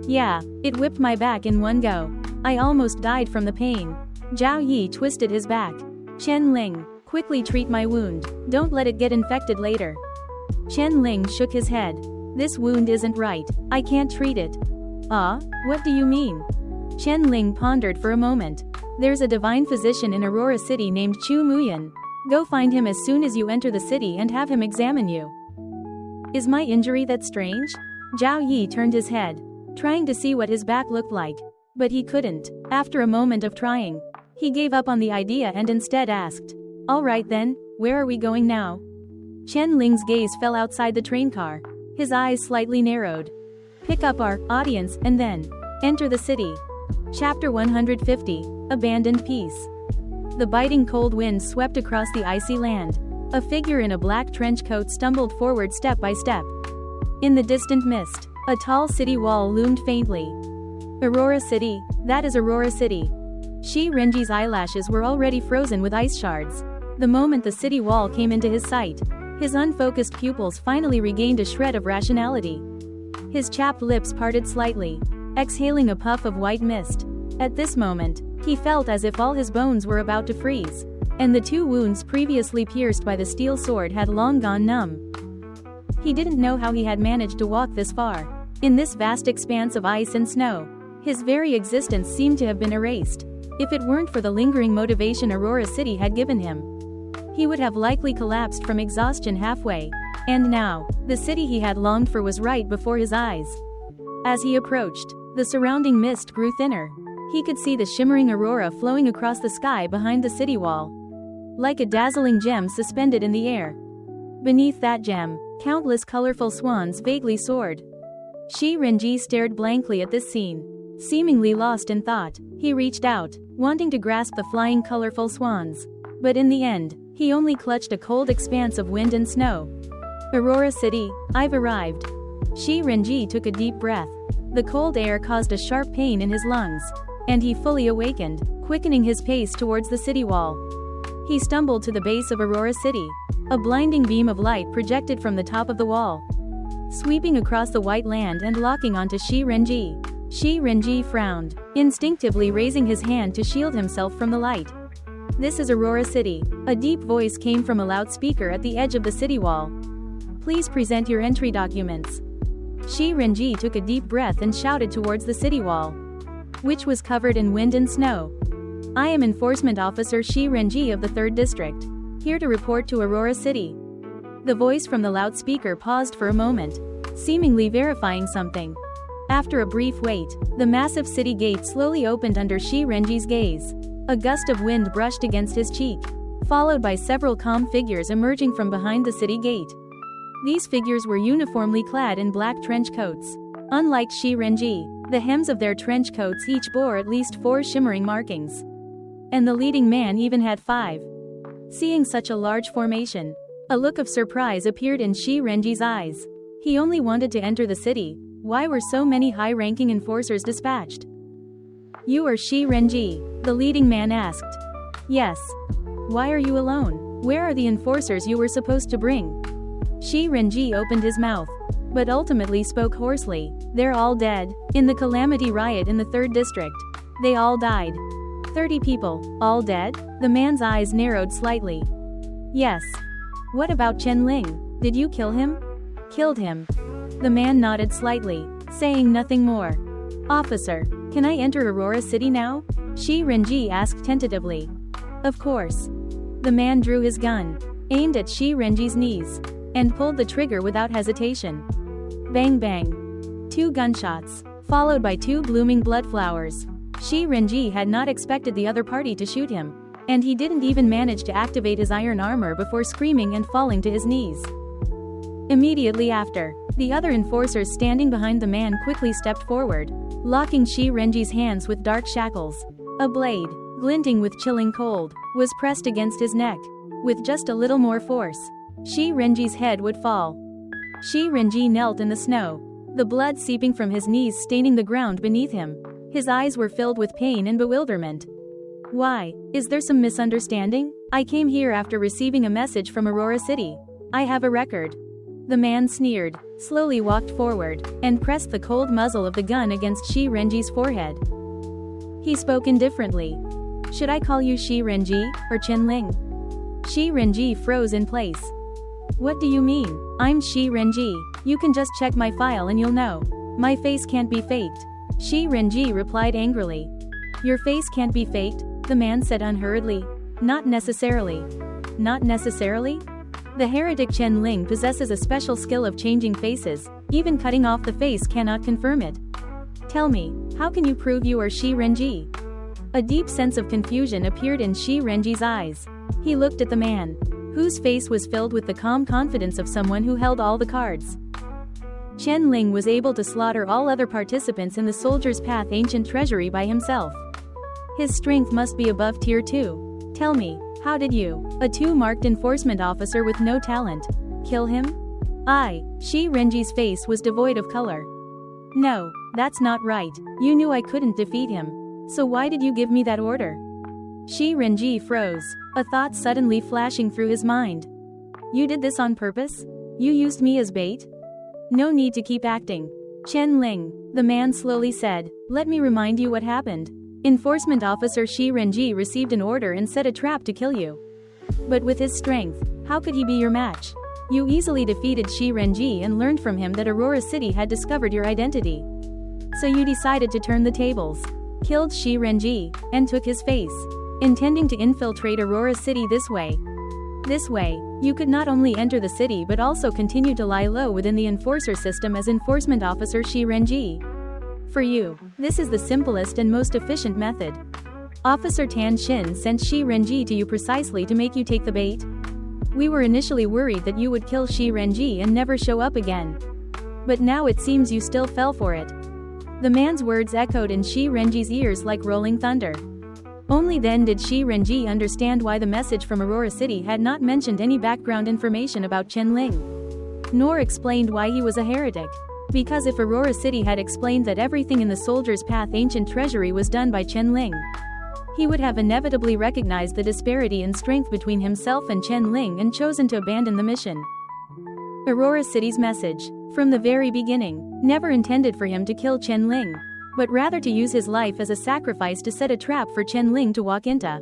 S1: Yeah, it whipped my back in one go. I almost died from the pain. Zhao Yi twisted his back. Chen Ling, quickly treat my wound. Don't let it get infected later. Chen Ling shook his head. This wound isn't right. I can't treat it. What do you mean? Chen Ling pondered for a moment. There's a divine physician in Aurora City named Chu Muyan. Go find him as soon as you enter the city and have him examine you. Is my injury that strange? Zhao Yi turned his head, trying to see what his back looked like. But he couldn't. After a moment of trying, he gave up on the idea and instead asked, "All right then, where are we going now?" Chen Ling's gaze fell outside the train car. His eyes slightly narrowed. "Pick up our audience and then enter the city." Chapter 150, Abandoned Peace. The biting cold wind swept across the icy land. A figure in a black trench coat stumbled forward step by step. In the distant mist, a tall city wall loomed faintly. Aurora City, that is Aurora City. Shi Renji's eyelashes were already frozen with ice shards. The moment the city wall came into his sight, his unfocused pupils finally regained a shred of rationality. His chapped lips parted slightly, exhaling a puff of white mist. At this moment, he felt as if all his bones were about to freeze, and the 2 wounds previously pierced by the steel sword had long gone numb. He didn't know how he had managed to walk this far. In this vast expanse of ice and snow, his very existence seemed to have been erased. If it weren't for the lingering motivation Aurora City had given him, he would have likely collapsed from exhaustion halfway. And now, the city he had longed for was right before his eyes. As he approached, the surrounding mist grew thinner. He could see the shimmering aurora flowing across the sky behind the city wall, like a dazzling gem suspended in the air. Beneath that gem, countless colorful swans vaguely soared. Shi Renji stared blankly at this scene. Seemingly lost in thought, he reached out, wanting to grasp the flying colorful swans. But in the end, he only clutched a cold expanse of wind and snow. "Aurora City, I've arrived." Shi Renji took a deep breath. The cold air caused a sharp pain in his lungs, and he fully awakened, quickening his pace towards the city wall. He stumbled to the base of Aurora City. A blinding beam of light projected from the top of the wall, sweeping across the white land and locking onto Shi Renji. Shi Renji frowned, instinctively raising his hand to shield himself from the light. "This is Aurora City." A deep voice came from a loudspeaker at the edge of the city wall. "Please present your entry documents." Shi Renji took a deep breath and shouted towards the city wall, which was covered in wind and snow. "I am Enforcement Officer Shi Renji of the 3rd District, here to report to Aurora City." The voice from the loudspeaker paused for a moment, seemingly verifying something. After a brief wait, the massive city gate slowly opened under Shi Renji's gaze. A gust of wind brushed against his cheek, followed by several calm figures emerging from behind the city gate. These figures were uniformly clad in black trench coats. Unlike Shi Renji, the hems of their trench coats each bore at least 4 shimmering markings, and the leading man even had 5. Seeing such a large formation, a look of surprise appeared in Shi Renji's eyes. He only wanted to enter the city. Why were so many high-ranking enforcers dispatched? "You are Shi Renji?" the leading man asked. "Yes." "Why are you alone? Where are the enforcers you were supposed to bring?" Shi Renji opened his mouth, but ultimately spoke hoarsely. "They're all dead. In the calamity riot in the 3rd District. They all died." 30 people, all dead? The man's eyes narrowed slightly. "Yes." "What about Chen Ling? Did you kill him?" "Killed him." The man nodded slightly, saying nothing more. "Officer, can I enter Aurora City now?" Shi Renji asked tentatively. "Of course." The man drew his gun, aimed at Shi Renji's knees, and pulled the trigger without hesitation. Bang bang. 2 gunshots, followed by 2 blooming blood flowers. Shi Renji had not expected the other party to shoot him, and he didn't even manage to activate his iron armor before screaming and falling to his knees. Immediately after, the other enforcers standing behind the man quickly stepped forward, locking Shi Renji's hands with dark shackles. A blade, glinting with chilling cold, was pressed against his neck. With just a little more force, Shi Renji's head would fall. Shi Renji knelt in the snow, the blood seeping from his knees staining the ground beneath him. His eyes were filled with pain and bewilderment. "Why? Is there some misunderstanding? I came here after receiving a message from Aurora City. I have a record." The man sneered, slowly walked forward, and pressed the cold muzzle of the gun against Shi Renji's forehead. He spoke indifferently. "Should I call you Shi Renji, or Chen Ling?" Shi Renji froze in place. "What do you mean? I'm Shi Renji. You can just check my file and you'll know. My face can't be faked." Shi Renji replied angrily. "Your face can't be faked," the man said unhurriedly. "Not necessarily." "Not necessarily?" "The heretic Chen Ling possesses a special skill of changing faces. Even cutting off the face cannot confirm it. Tell me, how can you prove you are Shi Renji? A deep sense of confusion appeared in Shi Renji's eyes. He looked at the man, whose face was filled with the calm confidence of someone who held all the cards. Chen Ling was able to slaughter all other participants in the Soldier's Path ancient treasury by himself. His strength must be above tier 2. Tell me, how did you, a 2-marked enforcement officer with no talent, kill him? Shi Renji's face was devoid of color. No, that's not right. You knew I couldn't defeat him. So why did you give me that order? Shi Renji froze, a thought suddenly flashing through his mind. You did this on purpose? You used me as bait? No need to keep acting. Chen Ling, the man slowly said, let me remind you what happened. Enforcement officer Shi Renji received an order and set a trap to kill you. But with his strength, how could he be your match? You easily defeated Shi Renji and learned from him that Aurora City had discovered your identity. So you decided to turn the tables, killed Shi Renji, and took his face, intending to infiltrate Aurora City this way. This way, you could not only enter the city but also continue to lie low within the enforcer system as enforcement officer Shi Renji. For you, this is the simplest and most efficient method. Officer Tan Shin sent Shi Renji to you precisely to make you take the bait. We were initially worried that you would kill Shi Renji and never show up again. But now it seems you still fell for it. The man's words echoed in Shi Renji's ears like rolling thunder. Only then did Shi Renji understand why the message from Aurora City had not mentioned any background information about Chen Ling, nor explained why he was a heretic. Because if Aurora City had explained that everything in the Soldier's Path ancient treasury was done by Chen Ling, he would have inevitably recognized the disparity in strength between himself and Chen Ling and chosen to abandon the mission. Aurora City's message, from the very beginning, never intended for him to kill Chen Ling, but rather to use his life as a sacrifice to set a trap for Chen Ling to walk into.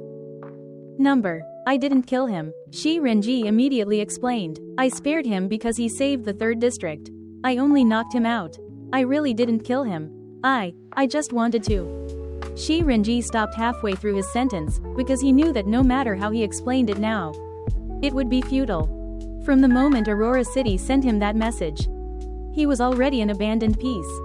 S1: I didn't kill him, Shi Renji immediately explained. I spared him because he saved the 3rd district. I only knocked him out. I really didn't kill him. I just wanted to. Shi Renji stopped halfway through his sentence, because he knew that no matter how he explained it now, it would be futile. From the moment Aurora City sent him that message, he was already an abandoned piece.